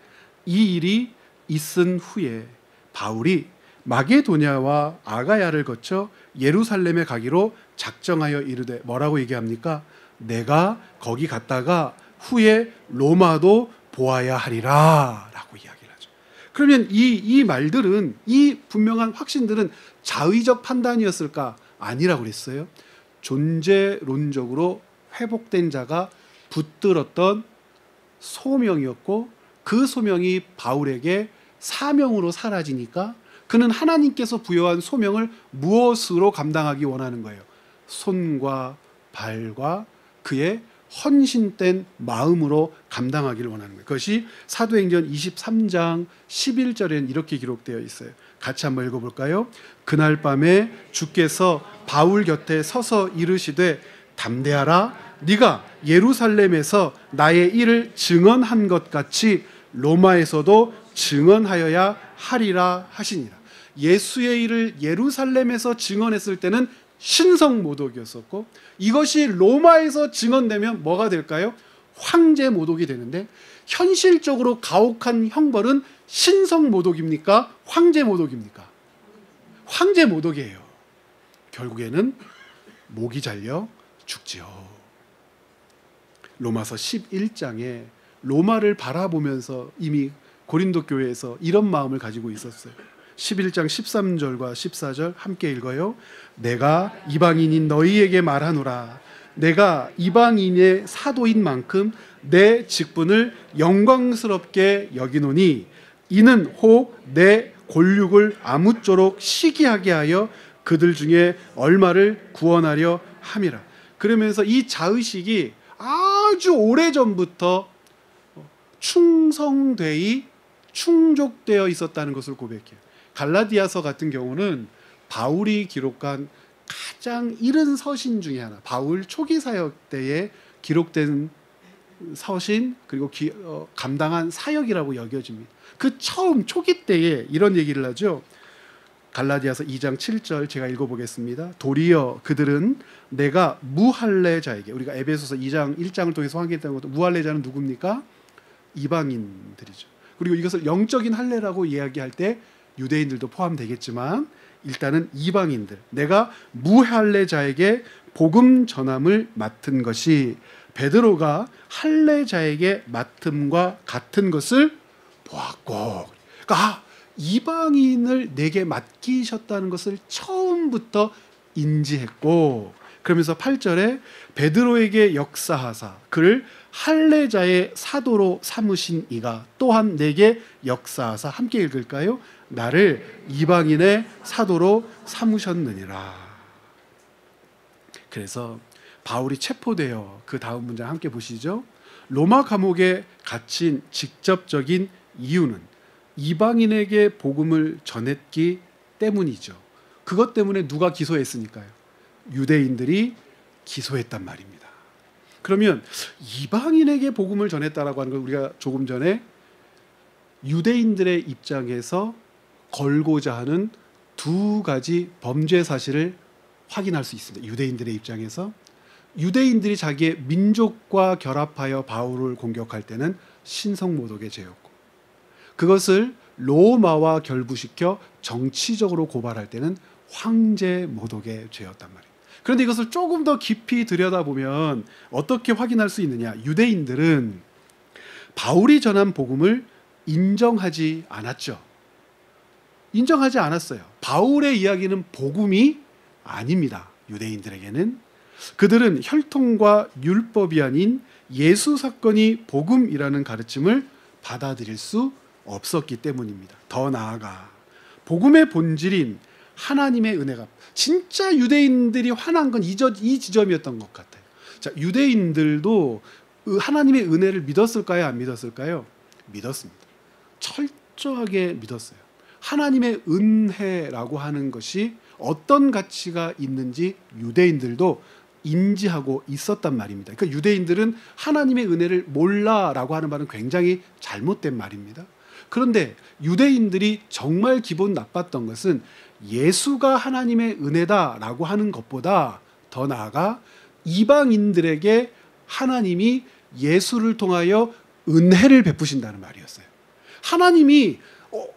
이 일이 있은 후에 바울이 마게도냐와 아가야를 거쳐 예루살렘에 가기로 작정하여 이르되, 뭐라고 얘기합니까? 내가 거기 갔다가 후에 로마도 보아야 하리라 라고 이야기를 하죠. 그러면 이 말들은, 이 분명한 확신들은 자의적 판단이었을까? 아니라고 그랬어요. 존재론적으로 회복된 자가 붙들었던 소명이었고, 그 소명이 바울에게 사명으로 사라지니까 그는 하나님께서 부여한 소명을 무엇으로 감당하기 원하는 거예요? 손과 발과 그의 헌신된 마음으로 감당하기를 원하는 거예요. 그것이 사도행전 23장 11절에는 이렇게 기록되어 있어요. 같이 한번 읽어볼까요? 그날 밤에 주께서 바울 곁에 서서 이르시되 담대하라, 네가 예루살렘에서 나의 일을 증언한 것 같이 로마에서도 증언하여야 하리라 하시니라. 예수의 일을 예루살렘에서 증언했을 때는 신성모독이었었고, 이것이 로마에서 증언되면 뭐가 될까요? 황제모독이 되는데, 현실적으로 가혹한 형벌은 신성모독입니까? 황제모독입니까? 황제모독이에요. 결국에는 목이 잘려 죽지요. 로마서 11장에 로마를 바라보면서 이미 고린도 교회에서 이런 마음을 가지고 있었어요. 11장 13절과 14절 함께 읽어요. 내가 이방인인 너희에게 말하노라. 내가 이방인의 사도인 만큼 내 직분을 영광스럽게 여기노니 이는 혹 내 골육을 아무쪼록 시기하게 하여 그들 중에 얼마를 구원하려 함이라. 그러면서 이 자의식이 아주 오래전부터 충성되어 있었다는 것을 고백해요. 갈라디아서 같은 경우는 바울이 기록한 가장 이른 서신 중에 하나, 바울 초기 사역 때에 기록된 서신, 그리고 감당한 사역이라고 여겨집니다. 그 처음 초기 때에 이런 얘기를 하죠. 갈라디아서 2장 7절 제가 읽어보겠습니다. 도리어 그들은 내가 무할례자에게, 우리가 에베소서 2장 1장을 통해서 확인했던 것도, 무할례자는 누굽니까? 이방인들이죠. 그리고 이것을 영적인 할례라고 이야기할 때 유대인들도 포함되겠지만 일단은 이방인들, 내가 무할례자에게 복음 전함을 맡은 것이 베드로가 할례자에게 맡음과 같은 것을 보았고, 그러니까 이방인을 내게 맡기셨다는 것을 처음부터 인지했고, 그러면서 8절에 베드로에게 역사하사 그를 할례자의 사도로 삼으신 이가 또한 내게 역사하사, 함께 읽을까요? 나를 이방인의 사도로 삼으셨느니라. 그래서 바울이 체포되어 그 다음 문장 함께 보시죠. 로마 감옥에 갇힌 직접적인 이유는 이방인에게 복음을 전했기 때문이죠. 그것 때문에 누가 기소했으니까요? 유대인들이 기소했단 말입니다. 그러면 이방인에게 복음을 전했다라고 하는 걸 우리가 조금 전에 유대인들의 입장에서 걸고자 하는 두 가지 범죄 사실을 확인할 수 있습니다. 유대인들의 입장에서 유대인들이 자기의 민족과 결합하여 바울을 공격할 때는 신성모독의 죄였고, 그것을 로마와 결부시켜 정치적으로 고발할 때는 황제모독의 죄였단 말이에요. 그런데 이것을 조금 더 깊이 들여다보면 어떻게 확인할 수 있느냐? 유대인들은 바울이 전한 복음을 인정하지 않았죠. 인정하지 않았어요. 바울의 이야기는 복음이 아닙니다. 유대인들에게는. 그들은 혈통과 율법이 아닌 예수 사건이 복음이라는 가르침을 받아들일 수 없었기 때문입니다. 더 나아가 복음의 본질인 하나님의 은혜가, 진짜 유대인들이 화난 건 이 지점이었던 것 같아요. 자, 유대인들도 하나님의 은혜를 믿었을까요? 안 믿었을까요? 믿었습니다. 철저하게 믿었어요. 하나님의 은혜라고 하는 것이 어떤 가치가 있는지 유대인들도 인지하고 있었단 말입니다. 그러니까 유대인들은 하나님의 은혜를 몰라라고 하는 말은 굉장히 잘못된 말입니다. 그런데 유대인들이 정말 기분 나빴던 것은 예수가 하나님의 은혜다라고 하는 것보다 더 나아가 이방인들에게 하나님이 예수를 통하여 은혜를 베푸신다는 말이었어요. 하나님이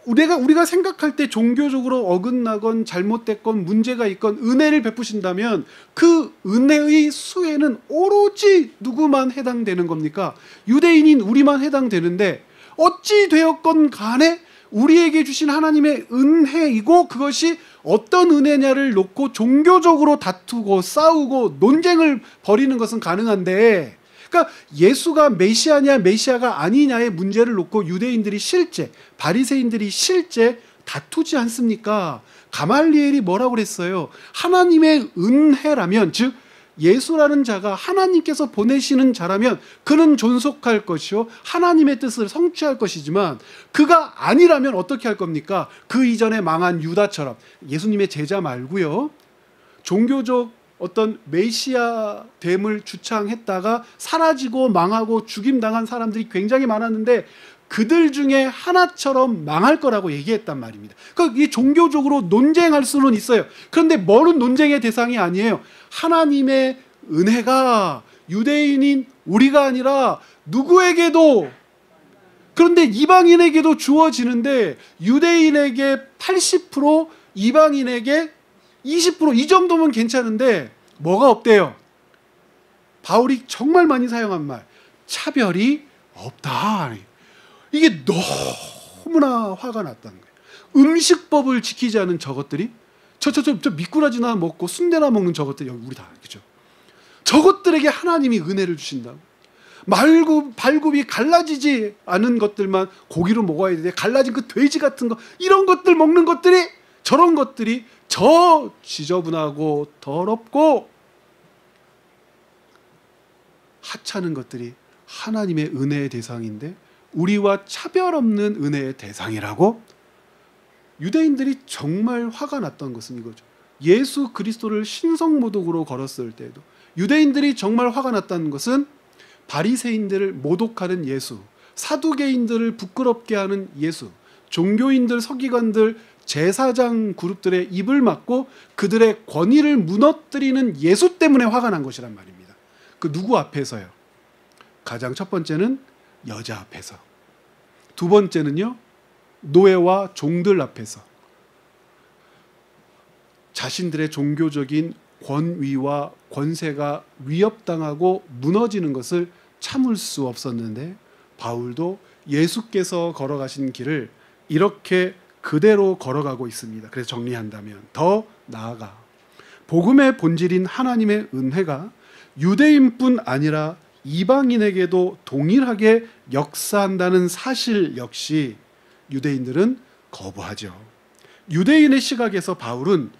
우리가 생각할 때 종교적으로 어긋나건 잘못됐건 문제가 있건 은혜를 베푸신다면 그 은혜의 수혜는 오로지 누구만 해당되는 겁니까? 유대인인 우리만 해당되는데, 어찌 되었건 간에 우리에게 주신 하나님의 은혜이고, 그것이 어떤 은혜냐를 놓고 종교적으로 다투고 싸우고 논쟁을 벌이는 것은 가능한데, 그러니까 예수가 메시아냐 메시아가 아니냐의 문제를 놓고 유대인들이 실제, 바리새인들이 실제 다투지 않습니까? 가말리엘이 뭐라고 그랬어요? 하나님의 은혜라면, 즉 예수라는 자가 하나님께서 보내시는 자라면 그는 존속할 것이요 하나님의 뜻을 성취할 것이지만 그가 아니라면 어떻게 할 겁니까? 그 이전에 망한 유다처럼 예수님의 제자 말고요. 종교적 어떤 메시아 됨을 주창했다가 사라지고 망하고 죽임당한 사람들이 굉장히 많았는데 그들 중에 하나처럼 망할 거라고 얘기했단 말입니다. 그러니까 이 종교적으로 논쟁할 수는 있어요. 그런데 뭐는 논쟁의 대상이 아니에요. 하나님의 은혜가 유대인인 우리가 아니라 누구에게도, 그런데 이방인에게도 주어지는데 유대인에게 80%, 이방인에게 20%, 이 정도면 괜찮은데 뭐가 없대요? 바울이 정말 많이 사용한 말, 차별이 없다. 이게 너무나 화가 났다는 거예요. 음식법을 지키지 않은 저것들이 저 미꾸라지나 먹고 순대나 먹는 저것들, 여기 우리 다 그죠? 저것들에게 하나님이 은혜를 주신다. 발굽이 갈라지지 않은 것들만 고기로 먹어야 돼. 갈라진 그 돼지 같은 거, 이런 것들 먹는 것들이, 저런 것들이 저 지저분하고 더럽고 하찮은 것들이 하나님의 은혜의 대상인데 우리와 차별 없는 은혜의 대상이라고? 유대인들이 정말 화가 났던 것은 이거죠. 예수 그리스도를 신성모독으로 걸었을 때에도 유대인들이 정말 화가 났다는 것은 바리새인들을 모독하는 예수, 사두개인들을 부끄럽게 하는 예수, 종교인들, 서기관들, 제사장 그룹들의 입을 막고 그들의 권위를 무너뜨리는 예수 때문에 화가 난 것이란 말입니다. 그 누구 앞에서요? 가장 첫 번째는 여자 앞에서, 두 번째는요 노예와 종들 앞에서 자신들의 종교적인 권위와 권세가 위협당하고 무너지는 것을 참을 수 없었는데 바울도 예수께서 걸어가신 길을 이렇게 그대로 걸어가고 있습니다. 그래서 정리한다면 더 나아가 복음의 본질인 하나님의 은혜가 유대인뿐 아니라 이방인에게도 동일하게 역사한다는 사실 역시 유대인들은 거부하죠. 유대인의 시각에서 바울은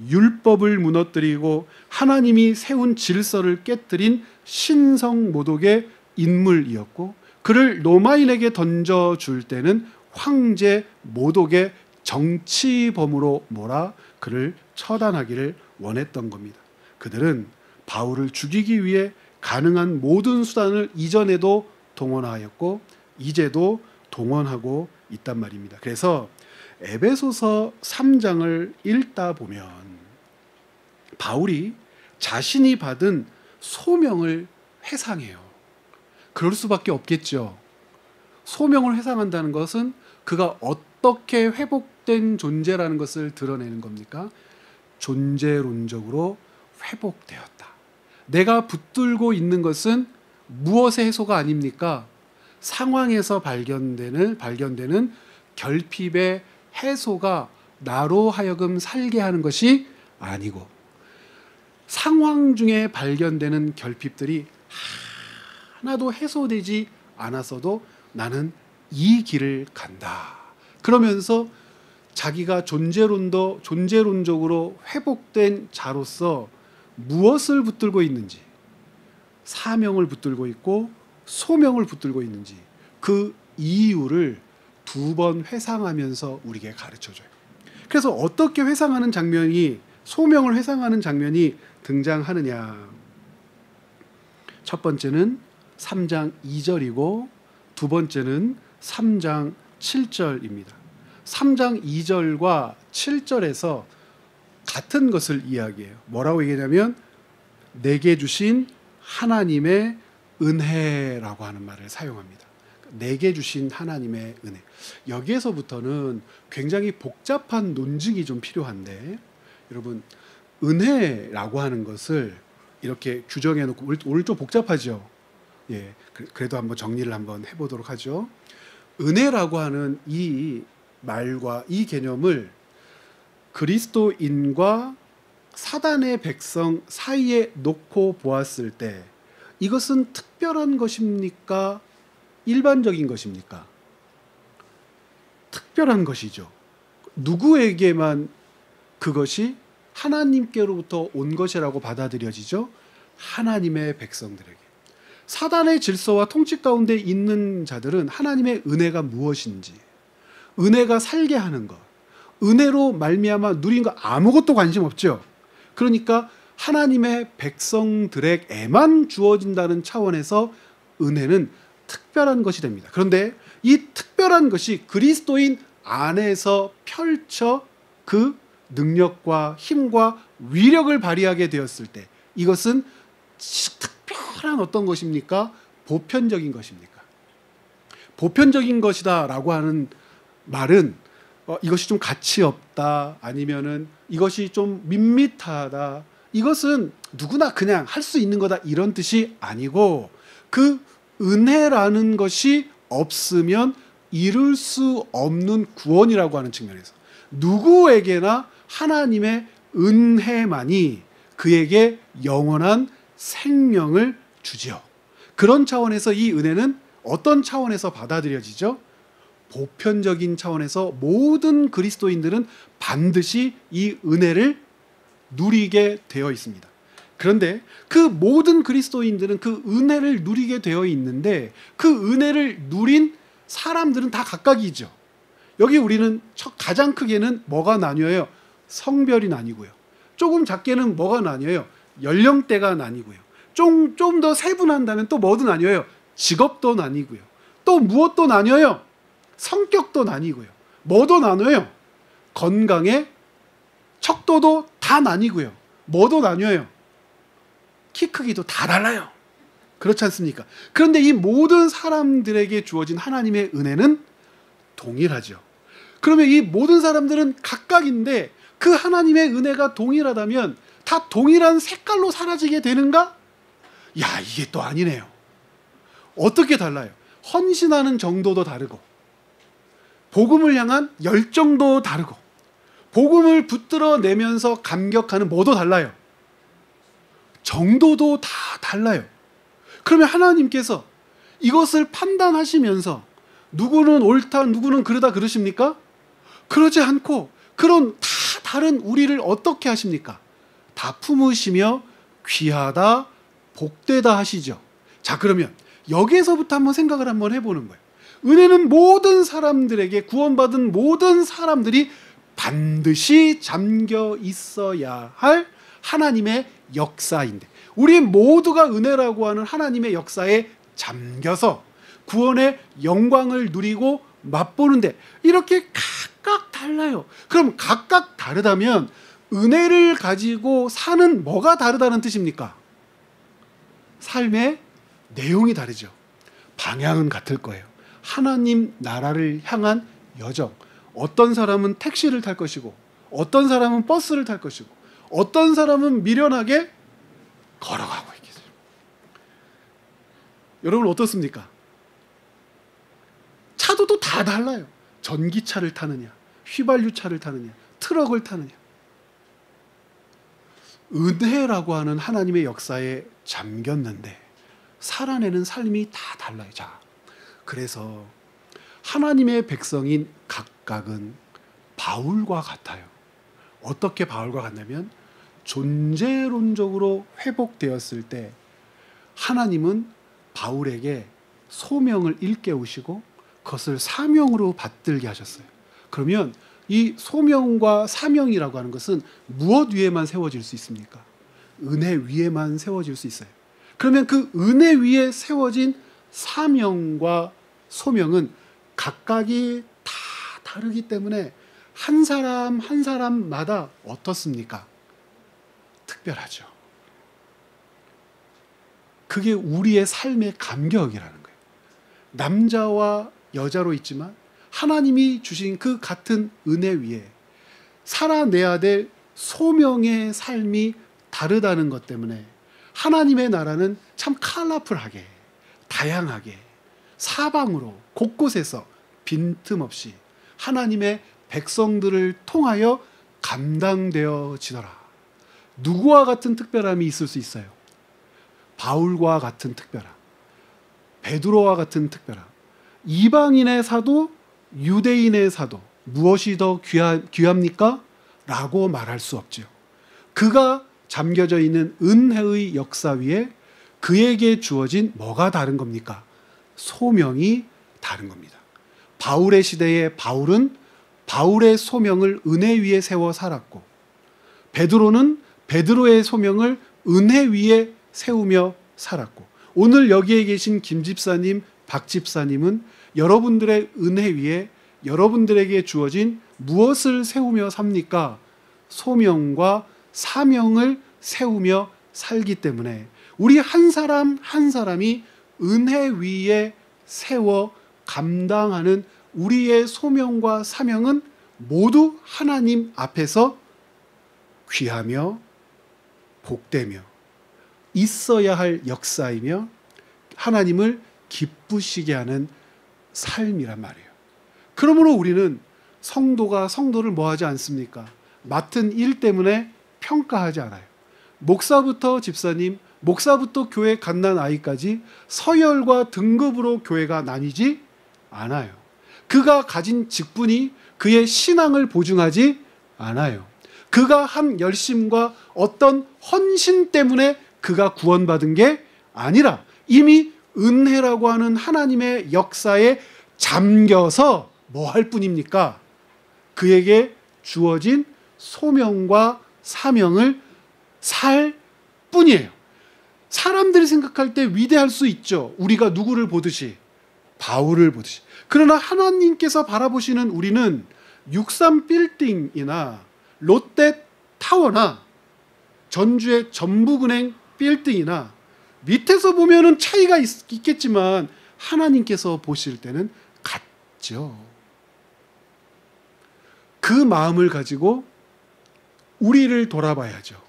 율법을 무너뜨리고 하나님이 세운 질서를 깨뜨린 신성모독의 인물이었고 그를 로마인에게 던져줄 때는 황제 모독의 정치범으로 몰아 그를 처단하기를 원했던 겁니다. 그들은 바울을 죽이기 위해 가능한 모든 수단을 이전에도 동원하였고 이제도 동원하고 있단 말입니다. 그래서 에베소서 3장을 읽다 보면 바울이 자신이 받은 소명을 회상해요. 그럴 수밖에 없겠죠. 소명을 회상한다는 것은 그가 어떻게 회복된 존재라는 것을 드러내는 겁니까? 존재론적으로 회복되었다. 내가 붙들고 있는 것은 무엇의 해소가 아닙니까? 상황에서 발견되는 결핍의 해소가 나로 하여금 살게 하는 것이 아니고 상황 중에 발견되는 결핍들이 하나도 해소되지 않았어도 나는 이 길을 간다. 그러면서 자기가 존재론적으로 회복된 자로서 무엇을 붙들고 있는지, 사명을 붙들고 있고 소명을 붙들고 있는지 그 이유를 두 번 회상하면서 우리에게 가르쳐줘요. 그래서 어떻게 회상하는 장면이, 소명을 회상하는 장면이 등장하느냐. 첫 번째는 3장 2절이고 두 번째는 3장 7절입니다. 3장 2절과 7절에서 같은 것을 이야기해요. 뭐라고 얘기하냐면 내게 주신 하나님의 은혜라고 하는 말을 사용합니다. 내게 주신 하나님의 은혜. 여기에서부터는 굉장히 복잡한 논증이 좀 필요한데 여러분 은혜라고 하는 것을 이렇게 규정해 놓고 오늘 좀 복잡하죠. 예, 그래도 한번 정리를 한번 해보도록 하죠. 은혜라고 하는 이 말과 이 개념을 그리스도인과 사단의 백성 사이에 놓고 보았을 때 이것은 특별한 것입니까? 일반적인 것입니까? 특별한 것이죠. 누구에게만 그것이 하나님께로부터 온 것이라고 받아들여지죠? 하나님의 백성들에게, 사단의 질서와 통치 가운데 있는 자들은 하나님의 은혜가 무엇인지, 은혜가 살게 하는 것, 은혜로 말미암아 누린 거 아무것도 관심 없죠. 그러니까 하나님의 백성들에게만 주어진다는 차원에서 은혜는 특별한 것이 됩니다. 그런데 이 특별한 것이 그리스도인 안에서 펼쳐 그 능력과 힘과 위력을 발휘하게 되었을 때 이것은 특별한 어떤 것입니까? 보편적인 것입니까? 보편적인 것이다 라고 하는 말은 이것이 좀 가치 없다, 아니면은 이것이 좀 밋밋하다, 이것은 누구나 그냥 할 수 있는 거다, 이런 뜻이 아니고, 그 은혜라는 것이 없으면 이룰 수 없는 구원이라고 하는 측면에서 누구에게나 하나님의 은혜만이 그에게 영원한 생명을 주지요. 그런 차원에서 이 은혜는 어떤 차원에서 받아들여지죠? 보편적인 차원에서 모든 그리스도인들은 반드시 이 은혜를 누리게 되어 있습니다. 그런데 그 모든 그리스도인들은 그 은혜를 누리게 되어 있는데 그 은혜를 누린 사람들은 다 각각이죠. 여기 우리는 가장 크게는 뭐가 나뉘어요? 성별이 나뉘고요. 조금 작게는 뭐가 나뉘어요? 연령대가 나뉘고요. 좀 더 세분한다면 또 뭐도 나뉘어요? 직업도 나뉘고요. 또 무엇도 나뉘어요? 성격도 나뉘고요. 뭐도 나눠요? 건강의 척도도 다 나뉘고요. 뭐도 나뉘어요? 키 크기도 다 달라요. 그렇지 않습니까? 그런데 이 모든 사람들에게 주어진 하나님의 은혜는 동일하죠. 그러면 이 모든 사람들은 각각인데 그 하나님의 은혜가 동일하다면 다 동일한 색깔로 사라지게 되는가? 야, 이게 또 아니네요. 어떻게 달라요? 헌신하는 정도도 다르고, 복음을 향한 열정도 다르고, 복음을 붙들어 내면서 감격하는 뭐도 달라요. 정도도 다 달라요. 그러면 하나님께서 이것을 판단하시면서 누구는 옳다, 누구는 그러다 그러십니까? 그러지 않고 그런 다 다른 우리를 어떻게 하십니까? 다 품으시며 귀하다, 복되다 하시죠. 자, 그러면 여기에서부터 한번 생각을 한번 해보는 거예요. 은혜는 모든 사람들에게, 구원받은 모든 사람들이 반드시 잠겨 있어야 할 하나님의 역사인데, 우리 모두가 은혜라고 하는 하나님의 역사에 잠겨서 구원의 영광을 누리고 맛보는데 이렇게 각각 달라요. 그럼 각각 다르다면 은혜를 가지고 사는 뭐가 다르다는 뜻입니까? 삶의 내용이 다르죠. 방향은 같을 거예요. 하나님 나라를 향한 여정. 어떤 사람은 택시를 탈 것이고, 어떤 사람은 버스를 탈 것이고, 어떤 사람은 미련하게 걸어가고 있겠죠. 여러분 어떻습니까? 차도 또 다 달라요. 전기차를 타느냐, 휘발유차를 타느냐, 트럭을 타느냐. 은혜라고 하는 하나님의 역사에 잠겼는데 살아내는 삶이 다 달라요. 자, 그래서 하나님의 백성인 각각은 바울과 같아요. 어떻게 바울과 같냐면 존재론적으로 회복되었을 때 하나님은 바울에게 소명을 일깨우시고 그것을 사명으로 받들게 하셨어요. 그러면 이 소명과 사명이라고 하는 것은 무엇 위에만 세워질 수 있습니까? 은혜 위에만 세워질 수 있어요. 그러면 그 은혜 위에 세워진 사명과 소명은 각각이 다 다르기 때문에 한 사람 한 사람마다 어떻습니까? 특별하죠. 그게 우리의 삶의 감격이라는 거예요. 남자와 여자로 있지만 하나님이 주신 그 같은 은혜 위에 살아내야 될 소명의 삶이 다르다는 것 때문에 하나님의 나라는 참 컬러풀하게, 다양하게, 사방으로 곳곳에서 빈틈없이 하나님의 백성들을 통하여 감당되어지더라. 누구와 같은 특별함이 있을 수 있어요? 바울과 같은 특별함, 베드로와 같은 특별함. 이방인의 사도, 유대인의 사도, 무엇이 더 귀합니까? 라고 말할 수 없죠. 그가 잠겨져 있는 은혜의 역사 위에 그에게 주어진 뭐가 다른 겁니까? 소명이 다른 겁니다. 바울의 시대에 바울은 바울의 소명을 은혜 위에 세워 살았고, 베드로는 베드로의 소명을 은혜 위에 세우며 살았고, 오늘 여기에 계신 김 집사님, 박 집사님은 여러분들의 은혜 위에 여러분들에게 주어진 무엇을 세우며 삽니까? 소명과 사명을 세우며 살기 때문에 우리 한 사람 한 사람이 은혜 위에 세워 감당하는 우리의 소명과 사명은 모두 하나님 앞에서 귀하며 복되며 있어야 할 역사이며 하나님을 기쁘시게 하는 삶이란 말이에요. 그러므로 우리는 성도가 성도를 뭐하지 않습니까? 맡은 일 때문에 평가하지 않아요. 목사부터 집사님, 목사부터 교회 갓난 아이까지 서열과 등급으로 교회가 나뉘지 않아요. 그가 가진 직분이 그의 신앙을 보증하지 않아요. 그가 한 열심과 어떤 헌신 때문에 그가 구원받은 게 아니라 이미 은혜라고 하는 하나님의 역사에 잠겨서 뭐 할 뿐입니까? 그에게 주어진 소명과 사명을 살 뿐이에요. 사람들이 생각할 때 위대할 수 있죠. 우리가 누구를 보듯이? 바울을 보듯이. 그러나 하나님께서 바라보시는 우리는 63빌딩이나 롯데타워나 전주의 전북은행 빌딩이나 밑에서 보면은 차이가 있겠지만 하나님께서 보실 때는 같죠. 그 마음을 가지고 우리를 돌아봐야죠.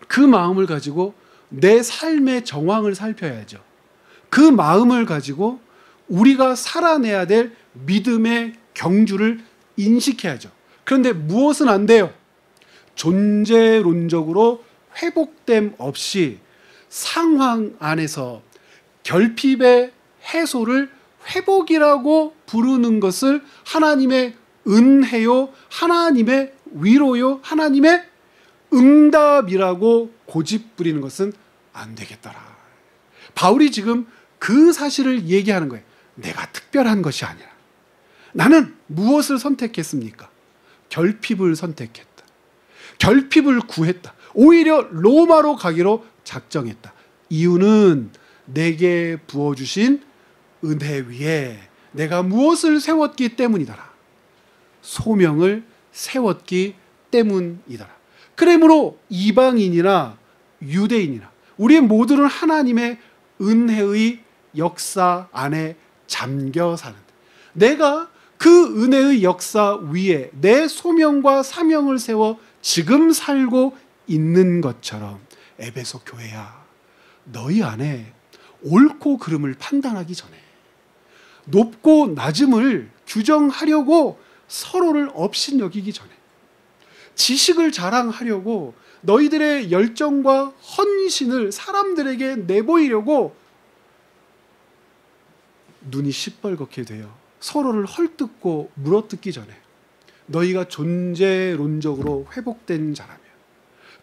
그 마음을 가지고 내 삶의 정황을 살펴야죠. 그 마음을 가지고 우리가 살아내야 될 믿음의 경주를 인식해야죠. 그런데 무엇은 안 돼요? 존재론적으로 회복됨 없이 상황 안에서 결핍의 해소를 회복이라고 부르는 것을 하나님의 은혜요, 하나님의 위로요, 하나님의 응답이라고 고집 부리는 것은 안 되겠더라. 바울이 지금 그 사실을 얘기하는 거예요. 내가 특별한 것이 아니라 나는 무엇을 선택했습니까? 결핍을 선택했다. 결핍을 구했다. 오히려 로마로 가기로 작정했다. 이유는 내게 부어주신 은혜 위에 내가 무엇을 세웠기 때문이더라. 소명을 세웠기 때문이더라. 그러므로 이방인이나 유대인이나 우리 모두는 하나님의 은혜의 역사 안에 잠겨 사는데, 내가 그 은혜의 역사 위에 내 소명과 사명을 세워 지금 살고 있는 것처럼 에베소 교회야, 너희 안에 옳고 그름을 판단하기 전에, 높고 낮음을 규정하려고 서로를 업신여기기 전에, 지식을 자랑하려고 너희들의 열정과 헌신을 사람들에게 내보이려고 눈이 시뻘겋게 되어 서로를 헐뜯고 물어뜯기 전에 너희가 존재론적으로 회복된 자라면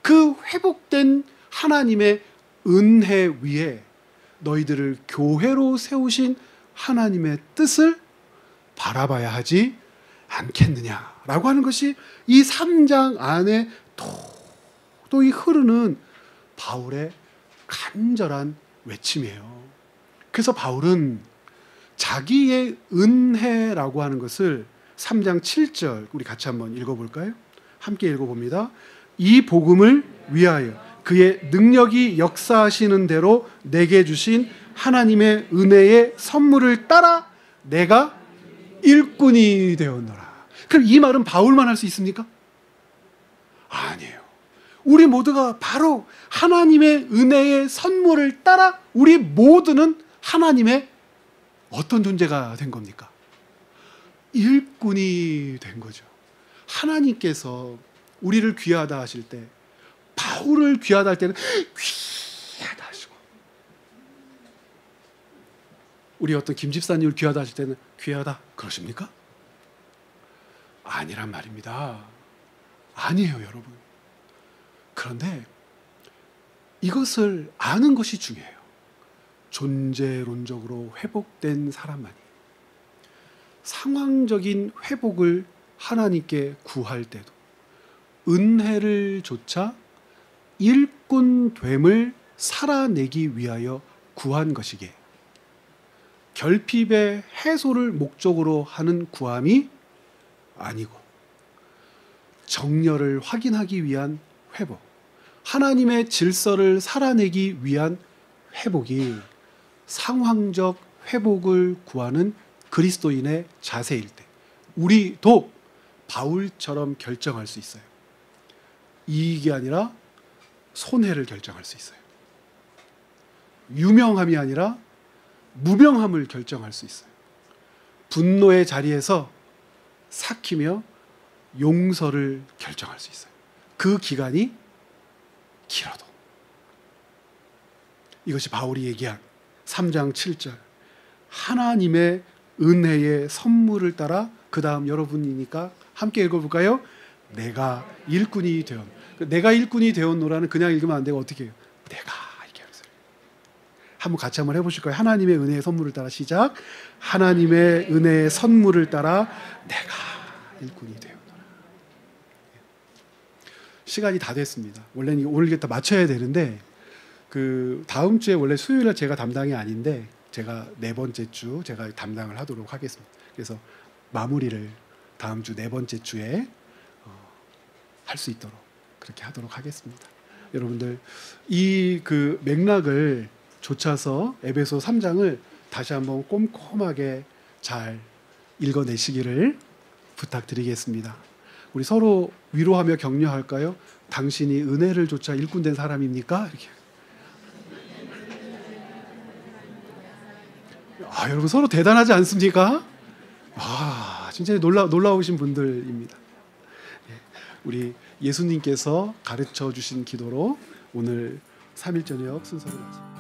그 회복된 하나님의 은혜 위에 너희들을 교회로 세우신 하나님의 뜻을 바라봐야 하지 않겠느냐라고 하는 것이 이 3장 안에 도도히 흐르는 바울의 간절한 외침이에요. 그래서 바울은 자기의 은혜라고 하는 것을 3장 7절 우리 같이 한번 읽어볼까요? 함께 읽어봅니다. 이 복음을 위하여 그의 능력이 역사하시는 대로 내게 주신 하나님의 은혜의 선물을 따라 내가 일꾼이 되었노라. 그럼 이 말은 바울만 할 수 있습니까? 아니에요. 우리 모두가 바로 하나님의 은혜의 선물을 따라 우리 모두는 하나님의 어떤 존재가 된 겁니까? 일꾼이 된 거죠. 하나님께서 우리를 귀하다 하실 때, 바울을 귀하다 할 때는 귀하다 하시고, 우리 어떤 김 집사님을 귀하다 하실 때는 귀하다 그러십니까? 아니란 말입니다. 아니에요, 여러분. 그런데 이것을 아는 것이 중요해요. 존재론적으로 회복된 사람만이 상황적인 회복을 하나님께 구할 때도 은혜를 조차 일꾼됨을 살아내기 위하여 구한 것이기에 결핍의 해소를 목적으로 하는 구함이 아니고 정렬을 확인하기 위한 회복, 하나님의 질서를 살아내기 위한 회복이 상황적 회복을 구하는 그리스도인의 자세일 때 우리도 바울처럼 결정할 수 있어요. 이익이 아니라 손해를 결정할 수 있어요. 유명함이 아니라 무명함을 결정할 수 있어요. 분노의 자리에서 삭히며 용서를 결정할 수 있어요. 그 기간이 길어도. 이것이 바울이 얘기한 3장 7절 하나님의 은혜의 선물을 따라, 그 다음 여러분이니까 함께 읽어볼까요? 내가 일꾼이 되었. 내가 일꾼이 되었노라는 그냥 읽으면 안 되고 어떻게 해요? 내가 이렇게 하면서 한번 같이 한번 해보실까요? 하나님의 은혜의 선물을 따라 시작. 하나님의 은혜의 선물을 따라 내가 일꾼이 되었노라. 시간이 다 됐습니다. 원래는 오늘 이게 다 맞춰야 되는데 그 다음 주에 원래 수요일에 제가 담당이 아닌데 제가 네 번째 주 제가 담당을 하도록 하겠습니다. 그래서 마무리를 다음 주 네 번째 주에 할 수 있도록 그렇게 하도록 하겠습니다. 여러분들 이 그 맥락을 좇아서 에베소 3장을 다시 한번 꼼꼼하게 잘 읽어내시기를 부탁드리겠습니다. 우리 서로 위로하며 격려할까요? 당신이 은혜를 조차 일꾼된 사람입니까? 이렇게. 아, 여러분 서로 대단하지 않습니까? 아, 진짜 놀라우신 분들입니다. 우리 예수님께서 가르쳐 주신 기도로 오늘 3일 저녁 순서를 마칩니다.